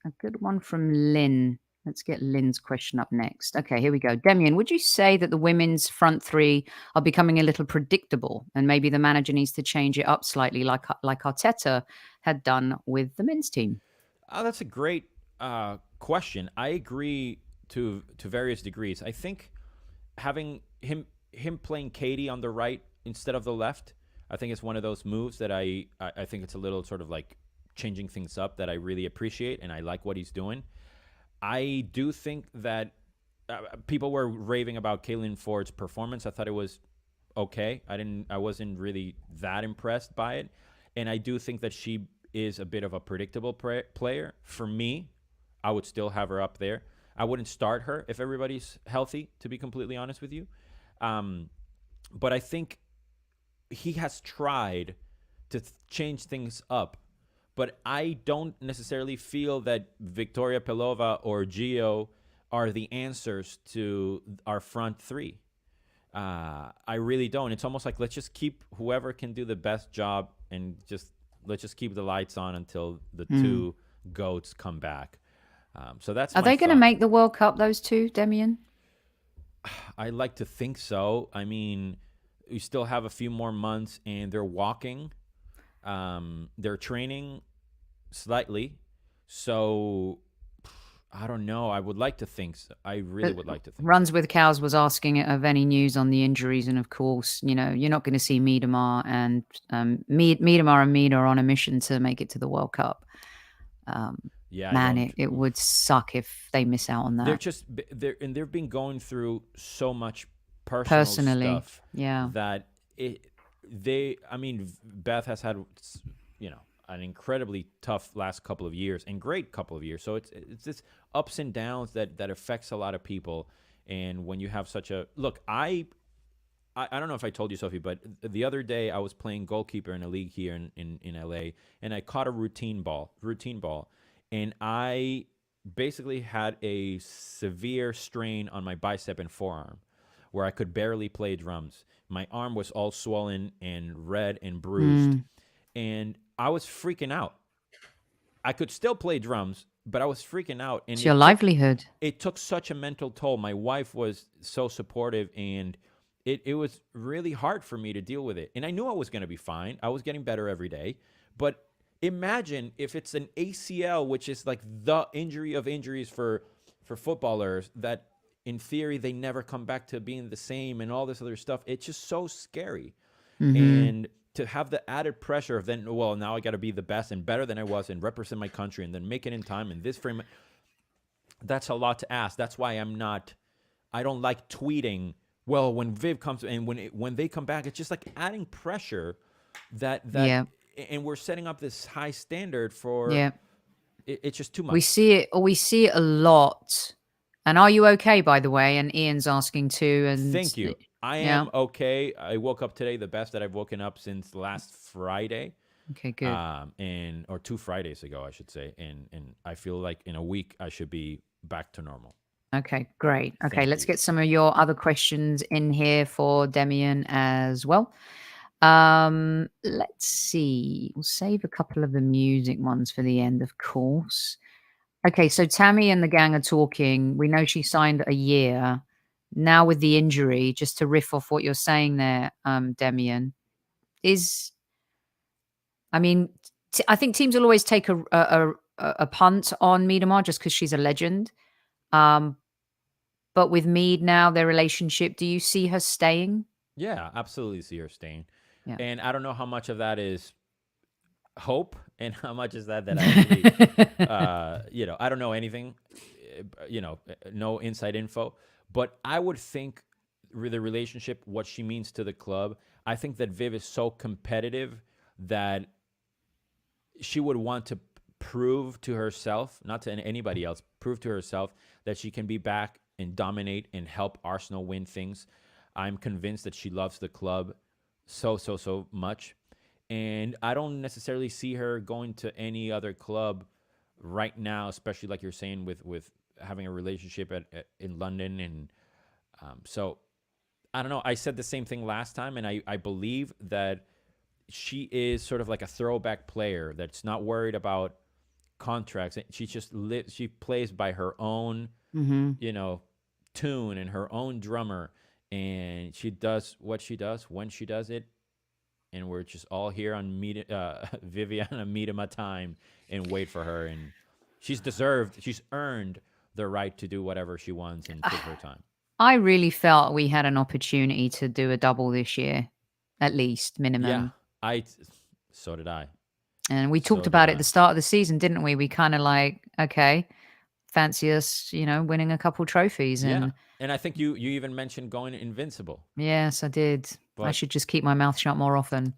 A good one from Lynn. Let's get Lynn's question up next. Okay, here we go. Damian, would you say that the women's front three are becoming a little predictable, and maybe the manager needs to change it up slightly, like Arteta had done with the men's team? Oh, that's a great question. I agree to various degrees. I think having him playing Katie on the right instead of the left, I think it's one of those moves that I think it's a little sort of like changing things up that I really appreciate, and I like what he's doing. I do think that people were raving about Caitlin Ford's performance. I thought it was okay. I wasn't really that impressed by it, and I do think that she is a bit of a predictable player. For me, I would still have her up there. I wouldn't start her if everybody's healthy, to be completely honest with you. But I think he has tried to change things up. But I don't necessarily feel that Victoria Pelova or Gio are the answers to our front three. I really don't. It's almost like, let's just keep whoever can do the best job, and let's just keep the lights on until the two GOATs come back. So that's. Are they going to make the World Cup, those two, Damian? I like to think so. I mean, we still have a few more months, and they're walking. They're training slightly. So I don't know. I would like to think so. I really would like to think. Runs with Cows was asking of any news on the injuries, and of course, you're not going to see Miedema and Miedema and Mead are on a mission to make it to the World Cup. Yeah, man, it would suck if they miss out on that. They've been going through so much personally stuff. Yeah, that Beth has had, an incredibly tough last couple of years and great couple of years. So it's this ups and downs that affects a lot of people. And when you have such a look, I I don't know if I told you, Sophie, but the other day I was playing goalkeeper in a league here in LA, and I caught a routine ball, and I basically had a severe strain on my bicep and forearm where I could barely play drums. My arm was all swollen and red and bruised, and I was freaking out. I could still play drums, but I was freaking out. And it's your livelihood. It took such a mental toll. My wife was so supportive, and it was really hard for me to deal with it. And I knew I was going to be fine. I was getting better every day. But imagine if it's an ACL, which is like the injury of injuries for footballers, that in theory they never come back to being the same and all this other stuff. It's just so scary. And to have the added pressure of then, well, now I got to be the best and better than I was and represent my country and then make it in time in this frame. That's a lot to ask. That's why I don't like tweeting, well, when Viv comes and when they come back, it's just like adding pressure and we're setting up this high standard for, it's just too much. We see it a lot. And are you okay, by the way? And Ian's asking too. And thank you. I am okay. I woke up today the best that I've woken up since last Friday. Okay, good. Or 2 Fridays ago, I should say. And I feel like in a week I should be back to normal. Okay, great. Okay, let's get some of your other questions in here for Damian as well. Let's see. We'll save a couple of the music ones for the end, of course. Okay, so Tammy and the gang are talking. We know she signed a year. Now with the injury, just to riff off what you're saying there, Damian, I think teams will always take a punt on Miedema just because she's a legend. But with Mead now, their relationship, do you see her staying? Yeah, absolutely see her staying. Yeah. And I don't know how much of that is hope and how much is that actually, I don't know anything, no inside info. But I would think the relationship, what she means to the club, I think that Viv is so competitive that she would want to prove to herself, not to anybody else, prove to herself that she can be back and dominate and help Arsenal win things. I'm convinced that she loves the club so much. And I don't necessarily see her going to any other club right now, especially like you're saying with having a relationship in London. And so I don't know. I said the same thing last time, and I believe that she is sort of like a throwback player that's not worried about contracts. She just she plays by her own, tune and her own drummer, and she does what she does when she does it. And we're just all here on Viviana Miedema time and wait for her. And she's earned the right to do whatever she wants and take her time. I really felt we had an opportunity to do a double this year, at least, minimum. Yeah, so did I. And we talked about it at the start of the season, didn't we? We kind of like, okay, fancy us, winning a couple trophies. And I think you even mentioned going invincible. Yes, I did. But I should just keep my mouth shut more often.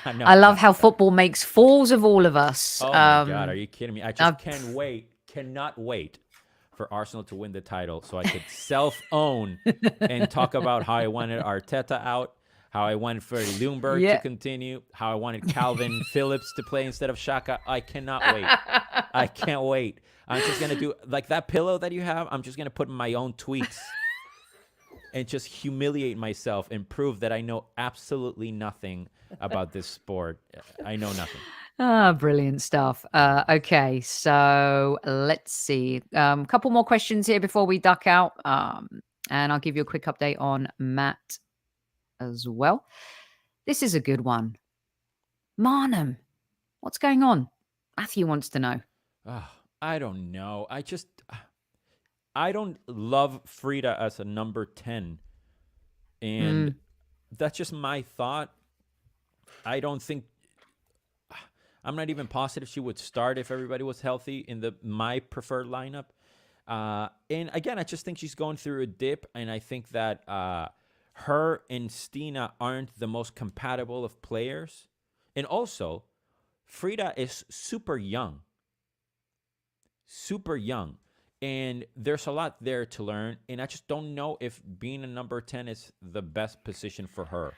No, I love how football makes fools of all of us. Oh my God, are you kidding me? I just cannot wait for Arsenal to win the title so I could self-own and talk about how I wanted Arteta out, how I wanted Freddie Ljungberg to continue, how I wanted Calvin Phillips to play instead of Xhaka. I cannot wait. I can't wait. I'm just going to do, like that pillow that you have, I'm just going to put my own tweets and just humiliate myself and prove that I know absolutely nothing about this sport. I know nothing. Brilliant stuff. Okay, so let's see. A couple more questions here before we duck out. And I'll give you a quick update on Matt as well. This is a good one. Marnham, what's going on? Matthew wants to know. I don't know. I don't love Frida as a number 10. And that's just my thought. I don't think... I'm not even positive she would start if everybody was healthy in my preferred lineup. And again, I just think she's going through a dip. And I think that her and Stina aren't the most compatible of players. And also, Frida is super young. And there's a lot there to learn. And I just don't know if being a number 10 is the best position for her.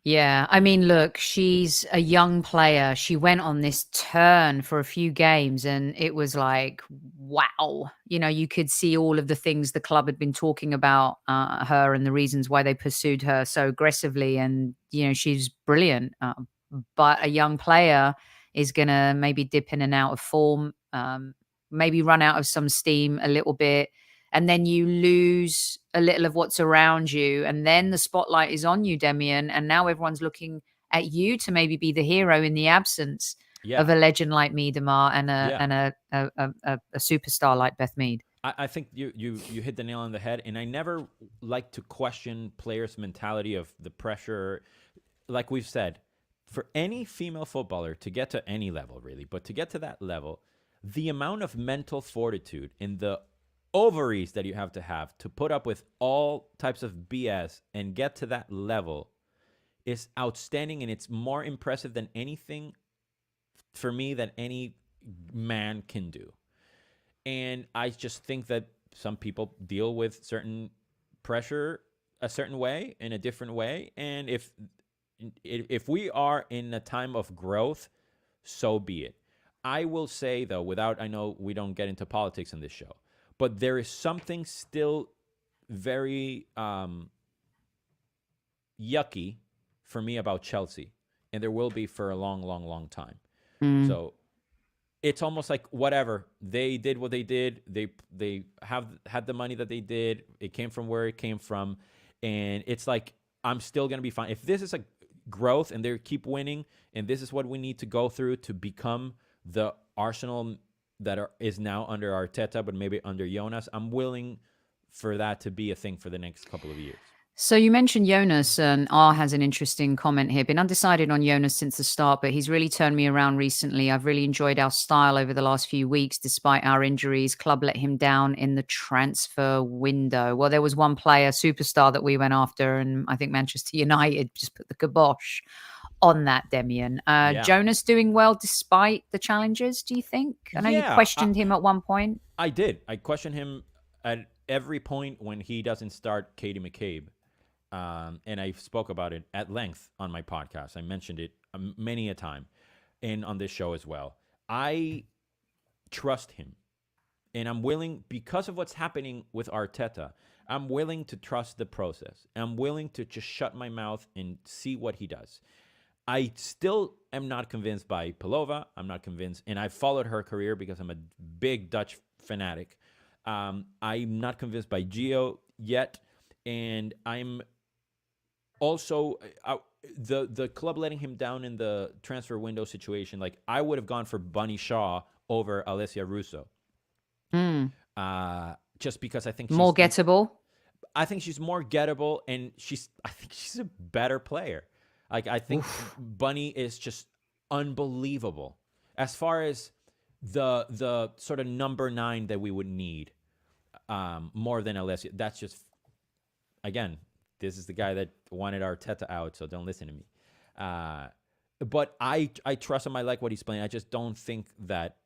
Yeah, I mean, look, she's a young player. She went on this turn for a few games and it was like, wow. You know, you could see all of the things the club had been talking about her and the reasons why they pursued her so aggressively. And, you know, she's brilliant. But a young player is going to maybe dip in and out of form, maybe run out of some steam a little bit. And then you lose a little of what's around you. And then the spotlight is on you, Damian. And now everyone's looking at you to maybe be the hero in the absence of a legend like Miedema and a superstar like Beth Mead. I think you hit the nail on the head. And I never like to question players' mentality of the pressure. Like we've said, for any female footballer to get to any level, really, but to get to that level, the amount of mental fortitude in the ovaries that you have to put up with all types of BS and get to that level is outstanding. And it's more impressive than anything for me that any man can do. And I just think that some people deal with certain pressure a certain way, in a different way. And if we are in a time of growth, so be it. I will say, though, I know we don't get into politics in this show, but there is something still very yucky for me about Chelsea, and there will be for a long, long, long time. So it's almost like whatever. They did what they did. They have had the money that they did. It came from where it came from, and it's like I'm still going to be fine. If this is a growth and they keep winning, and this is what we need to go through to become the Arsenal that is now under Arteta, but maybe under Jonas, I'm willing for that to be a thing for the next couple of years. So you mentioned Jonas, and R has an interesting comment here. Been undecided on Jonas since the start, but he's really turned me around recently. I've really enjoyed our style over the last few weeks, despite our injuries. Club let him down in the transfer window. Well, there was one player, superstar, that we went after, and I think Manchester United just put the kibosh on that, Damian. Jonas doing well despite the challenges, do you think? I know you questioned him at one point. I did. I questioned him at every point when he doesn't start Katie McCabe. And I spoke about it at length on my podcast. I mentioned it many a time and on this show as well. I trust him. And I'm willing, because of what's happening with Arteta, I'm willing to trust the process. I'm willing to just shut my mouth and see what he does. I still am not convinced by Pelova. I'm not convinced. And I've followed her career because I'm a big Dutch fanatic. I'm not convinced by Gio yet. And I'm also, the club letting him down in the transfer window situation, like I would have gone for Bunny Shaw over Alessia Russo. Just because I think she's more gettable. I think she's more gettable, and I think she's a better player. Like, I think Bunny is just unbelievable as far as the sort of number 9 that we would need, more than Alessia. That's just, again, this is the guy that wanted Arteta out, so don't listen to me. But I trust him. I like what he's playing. I just don't think that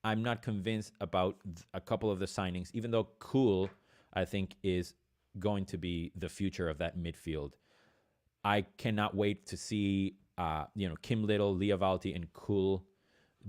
I'm not convinced about a couple of the signings, even though Kuhl, I think, is going to be the future of that midfield. I cannot wait to see, Kim Little, Leah Valti, and Kuhl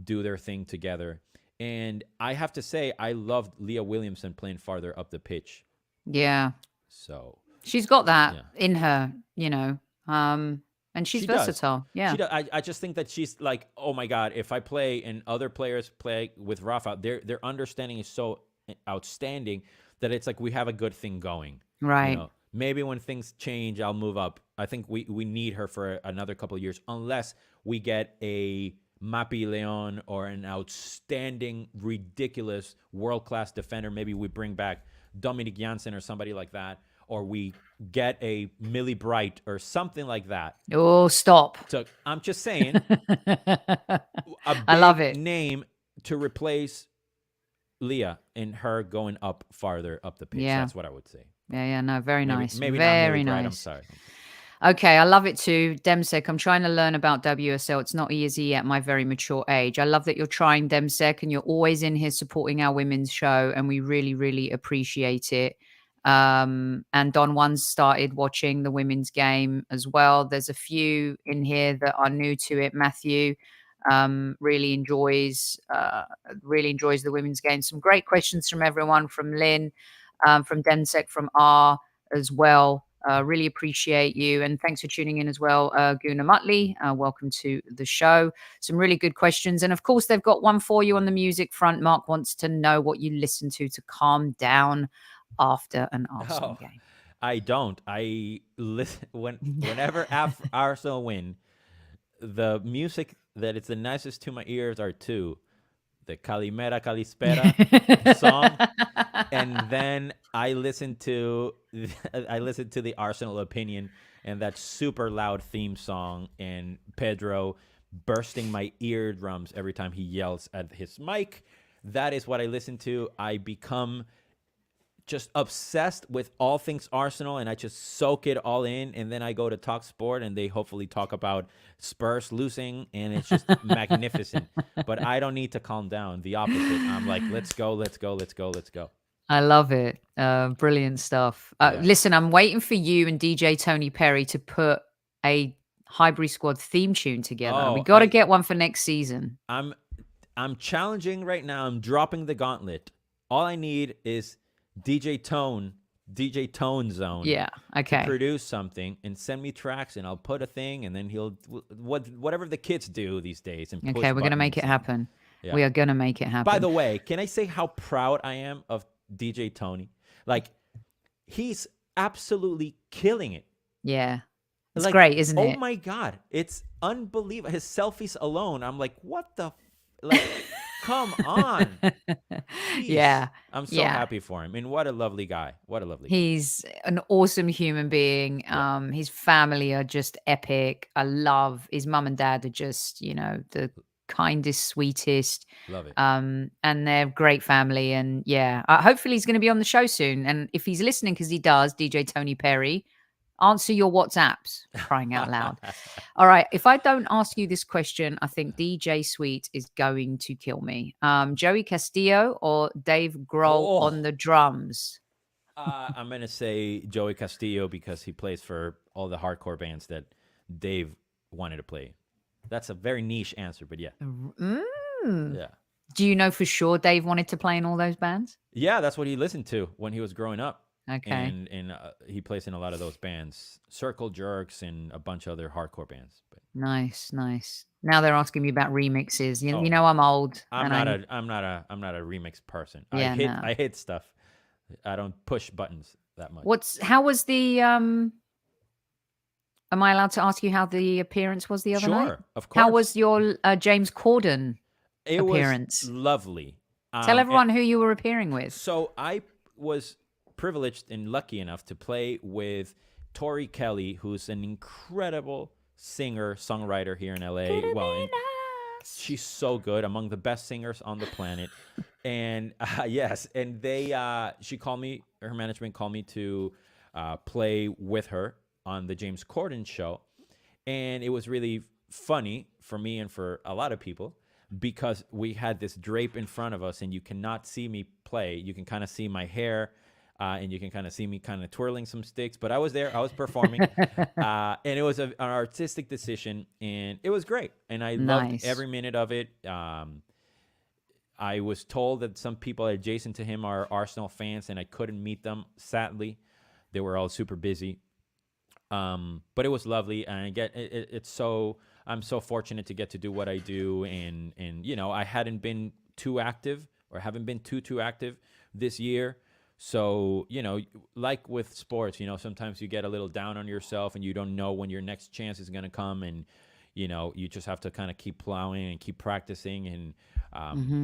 do their thing together. And I have to say, I loved Leah Williamson playing farther up the pitch. Yeah. So she's got that in her, and she's versatile. Yeah. She does. I just think that she's like, oh my God, if I play and other players play with Rafa, their understanding is so outstanding that it's like we have a good thing going. Right. Maybe when things change, I'll move up. I think we need her for another couple of years, unless we get a Mapi Leon or an outstanding, ridiculous, world-class defender. Maybe we bring back Dominic Janssen or somebody like that, or we get a Millie Bright or something like that. Oh, stop. So I'm just saying, I love it. Name to replace Leah and her going up farther up the pitch. Yeah. That's what I would say. Yeah, no, very nice. Maybe very not nice. Bright, I'm sorry. Okay, I love it too. Demsek, I'm trying to learn about WSL. It's not easy at my very mature age. I love that you're trying Demsek and you're always in here supporting our women's show, and we really, really appreciate it. And Don One's started watching the women's game as well. There's a few in here that are new to it. Matthew really enjoys the women's game. Some great questions from everyone, from Lynn, from Demsek, from R as well. Really appreciate you. And thanks for tuning in as well, Guna Mutley. Welcome to the show. Some really good questions. And of course, they've got one for you on the music front. Mark wants to know what you listen to calm down after an Arsenal game. I don't. I listen whenever Arsenal win, the music that is the nicest to my ears are two. The Calimera Calispera song, and then I listen to the Arsenal Opinion and that super loud theme song, and Pedro bursting my eardrums every time he yells at his mic. That is what I listen to. I become just obsessed with all things Arsenal, and I just soak it all in, and then I go to Talk Sport, and they hopefully talk about Spurs losing, and it's just magnificent. But I don't need to calm down. The opposite. I'm like, let's go, let's go, let's go, let's go. I love it. Brilliant stuff. Listen, I'm waiting for you and DJ Tony Perry to put a Highbury Squad theme tune together. We got to get one for next season. I'm challenging right now. I'm dropping the gauntlet. All I need is DJ Tone Zone. Yeah, okay. To produce something and send me tracks, and I'll put a thing, and then he'll whatever the kids do these days. And okay, we're gonna make it happen. Yeah. We are gonna make it happen. By the way, can I say how proud I am of DJ Tony? Like, he's absolutely killing it. Yeah, it's great, isn't it? Oh my God, it's unbelievable. His selfies alone, I'm like, what the come on. Yeah. I'm so happy for him. And what a lovely guy. He's an awesome human being. His family are just epic. I love his mum and dad are just, the kindest, sweetest. Love it. And they're great family. And hopefully he's going to be on the show soon. And if he's listening, because he does, DJ Tony Perry, answer your WhatsApps, crying out loud. All right. If I don't ask you this question, I think DJ Sweet is going to kill me. Joey Castillo or Dave Grohl on the drums? I'm going to say Joey Castillo, because he plays for all the hardcore bands that Dave wanted to play. That's a very niche answer, but yeah. Yeah. Do you know for sure Dave wanted to play in all those bands? Yeah, that's what he listened to when he was growing up. Okay. And he plays in a lot of those bands, Circle Jerks and a bunch of other hardcore bands. But nice. Now they're asking me about remixes. You know I'm old. I'm not a remix person. Yeah, I hit stuff. I don't push buttons that much. How was the am I allowed to ask you how the appearance was the other night? Sure, of course. How was your James Corden appearance? It was lovely. Tell everyone who you were appearing with. So I was privileged and lucky enough to play with Tori Kelly, who's an incredible singer songwriter here in LA. She's so good, among the best singers on the planet. And yes, and she called me, her management called me to play with her on the James Corden show. And it was really funny for me and for a lot of people, because we had this drape in front of us, and you cannot see me play. You can kind of see my hair. And you can kind of see me kind of twirling some sticks, but I was there, I was performing, and it was an artistic decision, and it was great, and I loved every minute of it. I was told that some people adjacent to him are Arsenal fans, and I couldn't meet them. Sadly, they were all super busy, but it was lovely, and I get it's so. I'm so fortunate to get to do what I do, and I hadn't been too active, or haven't been too active this year. So, like with sports, sometimes you get a little down on yourself, and you don't know when your next chance is going to come. And, you just have to kind of keep plowing and keep practicing. And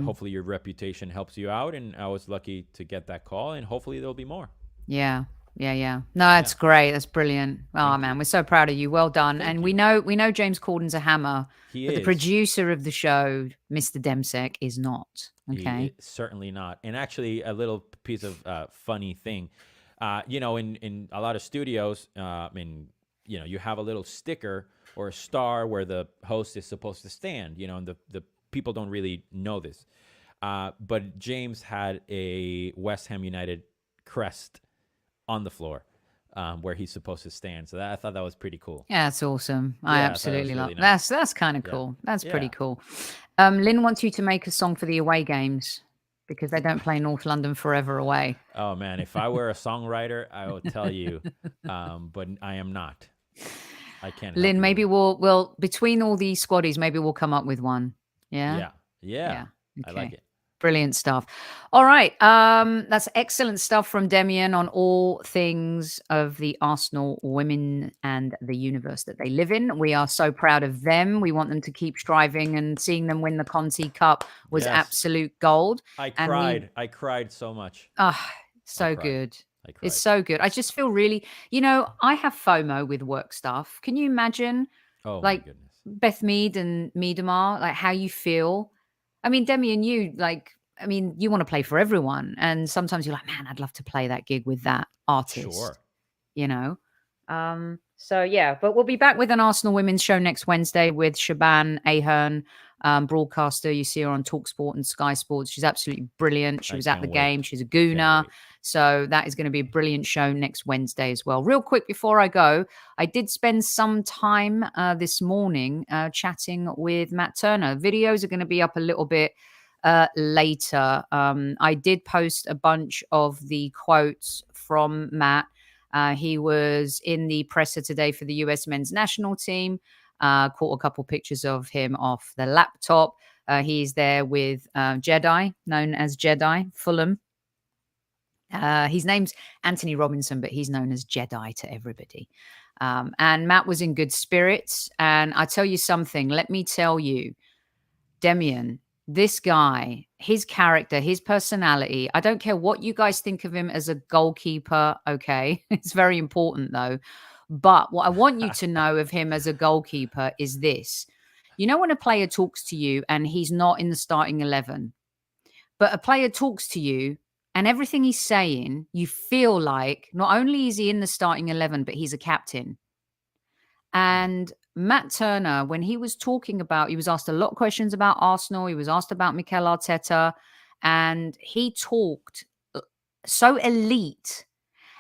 hopefully your reputation helps you out. And I was lucky to get that call, and hopefully there'll be more. Yeah. No, that's great. That's brilliant. Oh, man, we're so proud of you. Well done. And we know James Corden's a hammer. He is. The producer of the show, Mr. Demsek, is not. Okay. Certainly not. And actually, a little piece of funny thing, in a lot of studios, you have a little sticker or a star where the host is supposed to stand, and the people don't really know this. But James had a West Ham United crest on the floor where he's supposed to stand. So I thought that was pretty cool. Yeah, that's awesome. I absolutely love nice. That's kind of cool. That's pretty cool. Lynn wants you to make a song for the away games because they don't play North London forever away. Oh, man. If I were a songwriter, I would tell you, but I am not. I can't. Lynn, maybe we'll between all these squaddies, maybe we'll come up with one. Yeah. Okay. I like it. Brilliant stuff. All right. That's excellent stuff from Damian on all things of the Arsenal women and the universe that they live in. We are so proud of them. We want them to keep striving, and seeing them win the Conti Cup was absolute gold. I cried. I cried so much. So good. It's so good. I just feel really, I have FOMO with work stuff. Can you imagine my goodness. Beth Mead and Miedema, like how you feel? I mean, Damian, you want to play for everyone. And sometimes you're like, man, I'd love to play that gig with that artist. Sure. So, yeah, but we'll be back with an Arsenal women's show next Wednesday with Shaban Ahern, broadcaster. You see her on TalkSport and Sky Sports. She's absolutely brilliant. She was at the game. She's a gooner. So that is going to be a brilliant show next Wednesday as well. Real quick before I go, I did spend some time this morning chatting with Matt Turner. Videos are going to be up a little bit later. I did post a bunch of the quotes from Matt. He was in the presser today for the US men's national team. Caught a couple pictures of him off the laptop. He's there with Jedi, known as Jedi Fulham. His name's Anthony Robinson, but he's known as Jedi to everybody. And Matt was in good spirits. And I tell you something, let me tell you, Damian, this guy, his character, his personality, I don't care what you guys think of him as a goalkeeper. Okay. It's very important though. But what I want you to know of him as a goalkeeper is this. When a player talks to you and he's not in the starting 11, but a player talks to you and everything he's saying, you feel like not only is he in the starting 11, but he's a captain. And Matt Turner, when he was talking about, he was asked a lot of questions about Arsenal. He was asked about Mikel Arteta, and he talked so elite.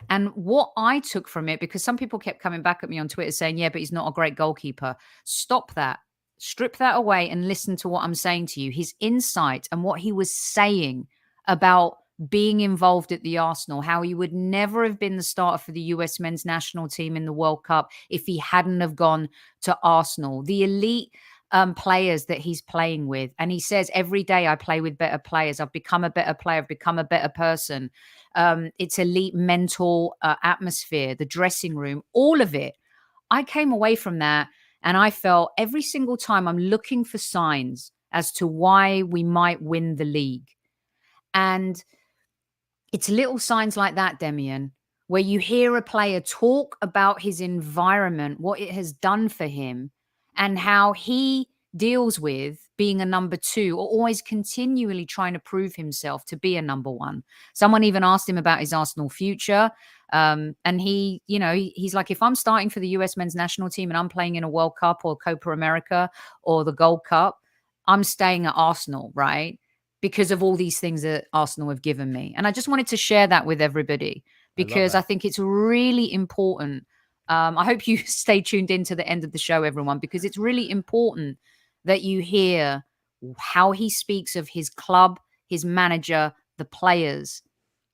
And what I took from it, because some people kept coming back at me on Twitter saying, yeah, but he's not a great goalkeeper. Stop that. Strip that away and listen to what I'm saying to you. His insight and what he was saying about being involved at the Arsenal, how he would never have been the starter for the US men's national team in the World Cup if he hadn't have gone to Arsenal. The elite players that he's playing with. And he says, every day I play with better players. I've become a better player. I've become a better person. It's elite mental atmosphere, the dressing room, all of it. I came away from that and I felt every single time I'm looking for signs as to why we might win the league. And it's little signs like that, Damian, where you hear a player talk about his environment, what it has done for him, and how he deals with being a number two or always continually trying to prove himself to be a number one. Someone even asked him about his Arsenal future. And he's like, if I'm starting for the US men's national team and I'm playing in a World Cup or Copa America or the Gold Cup, I'm staying at Arsenal, right? Because of all these things that Arsenal have given me. And I just wanted to share that with everybody because I think it's really important. I hope you stay tuned in to the end of the show, everyone, because it's really important that you hear how he speaks of his club, his manager, the players,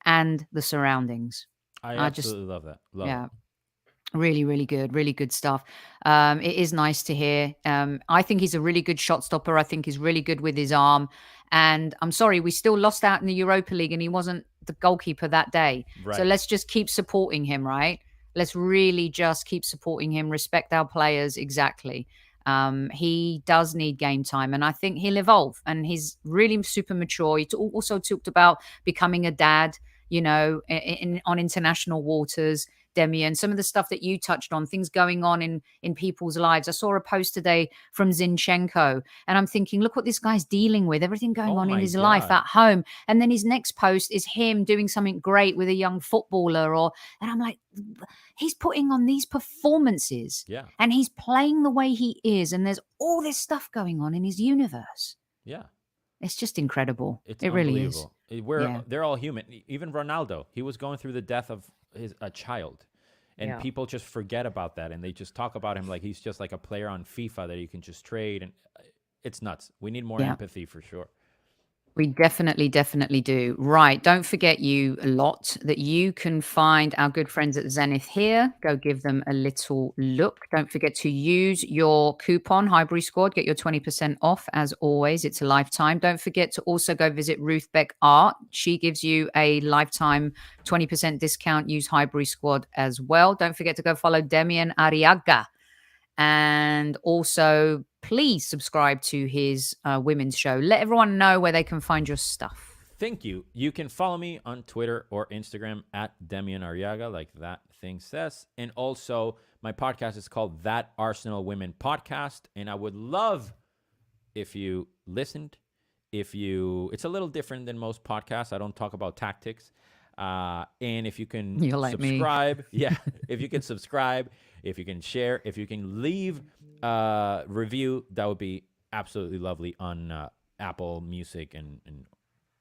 and the surroundings. I absolutely love that. Love it. Really, really good stuff. It is nice to hear. I think he's a really good shot stopper. I think he's really good with his arm. And I'm sorry, we still lost out in the Europa League and he wasn't the goalkeeper that day. Right. So let's just keep supporting him, right? Let's really just keep supporting him, respect our players. Exactly. He does need game time and I think he'll evolve and he's really super mature. He also talked about becoming a dad, on international waters, Demian, some of the stuff that you touched on, things going on in people's lives. I saw a post today from Zinchenko, and I'm thinking, look what this guy's dealing with, everything going on in his life at home. And then his next post is him doing something great with a young footballer, and I'm like, he's putting on these performances, and he's playing the way he is, and there's all this stuff going on in his universe. Yeah. It's just incredible. It really is. They're all human. Even Ronaldo, he was going through the death of a child. And people just forget about that. And they just talk about him like he's just like a player on FIFA that you can just trade. And it's nuts. We need more empathy for sure. We definitely do. Right. Don't forget, you lot, that you can find our good friends at Zenith here. Go give them a little look. Don't forget to use your coupon, Highbury Squad. Get your 20% off. As always, it's a lifetime. Don't forget to also go visit Ruth Beck Art. She gives you a lifetime 20% discount. Use Highbury Squad as well. Don't forget to go follow Damian Arriaga. And also, please subscribe to his women's show. Let everyone know where they can find your stuff. Thank you. You can follow me on Twitter or Instagram at Damian Arriaga, like that thing says. And also, my podcast is called That Arsenal Women Podcast. And I would love if you listened. It's a little different than most podcasts. I don't talk about tactics. And if you can subscribe, if you can subscribe, if you can share, if you can leave a review, that would be absolutely lovely on Apple Music and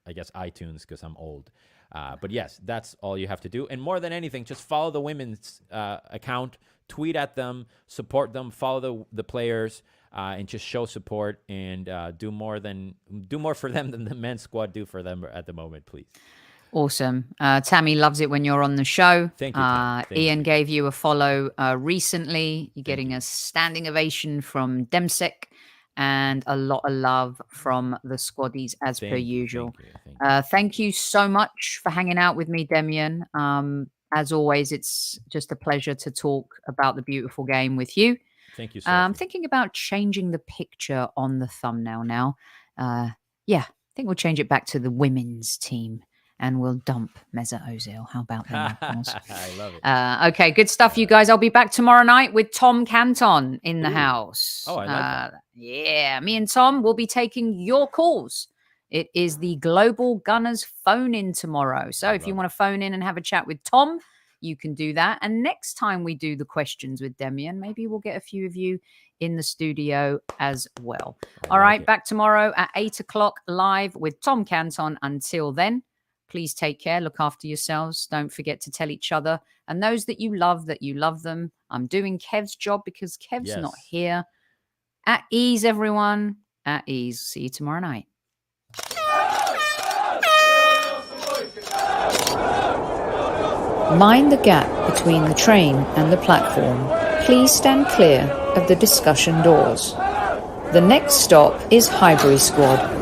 I guess iTunes, because I'm old. But yes, that's all you have to do. And more than anything, just follow the women's account, tweet at them, support them, follow the players, and just show support and do more for them than the men's squad do for them at the moment, please. Awesome. Tammy loves it when you're on the show. Thank you, Ian gave you a follow recently. You're getting a standing ovation from Demsek and a lot of love from the squaddies as per usual. Thank you so much for hanging out with me, Damian. As always, it's just a pleasure to talk about the beautiful game with you. Thank you, Sophie. I'm thinking about changing the picture on the thumbnail now. I think we'll change it back to the women's team. And we'll dump Mesut Ozil. How about that? I love it. Okay, good stuff, you guys. I'll be back tomorrow night with Tom Canton in the house. Oh, I like that. Yeah, me and Tom will be taking your calls. It is the Global Gunners phone-in tomorrow. So if you want to phone in and have a chat with Tom, you can do that. And next time we do the questions with Damian, maybe we'll get a few of you in the studio as well. All right, back tomorrow at 8 o'clock live with Tom Canton. Until then, please take care. Look after yourselves. Don't forget to tell each other and those that you love them. I'm doing Kev's job because Kev's not here. At ease, everyone. At ease. See you tomorrow night. Mind the gap between the train and the platform. Please stand clear of the discussion doors. The next stop is Highbury Squad.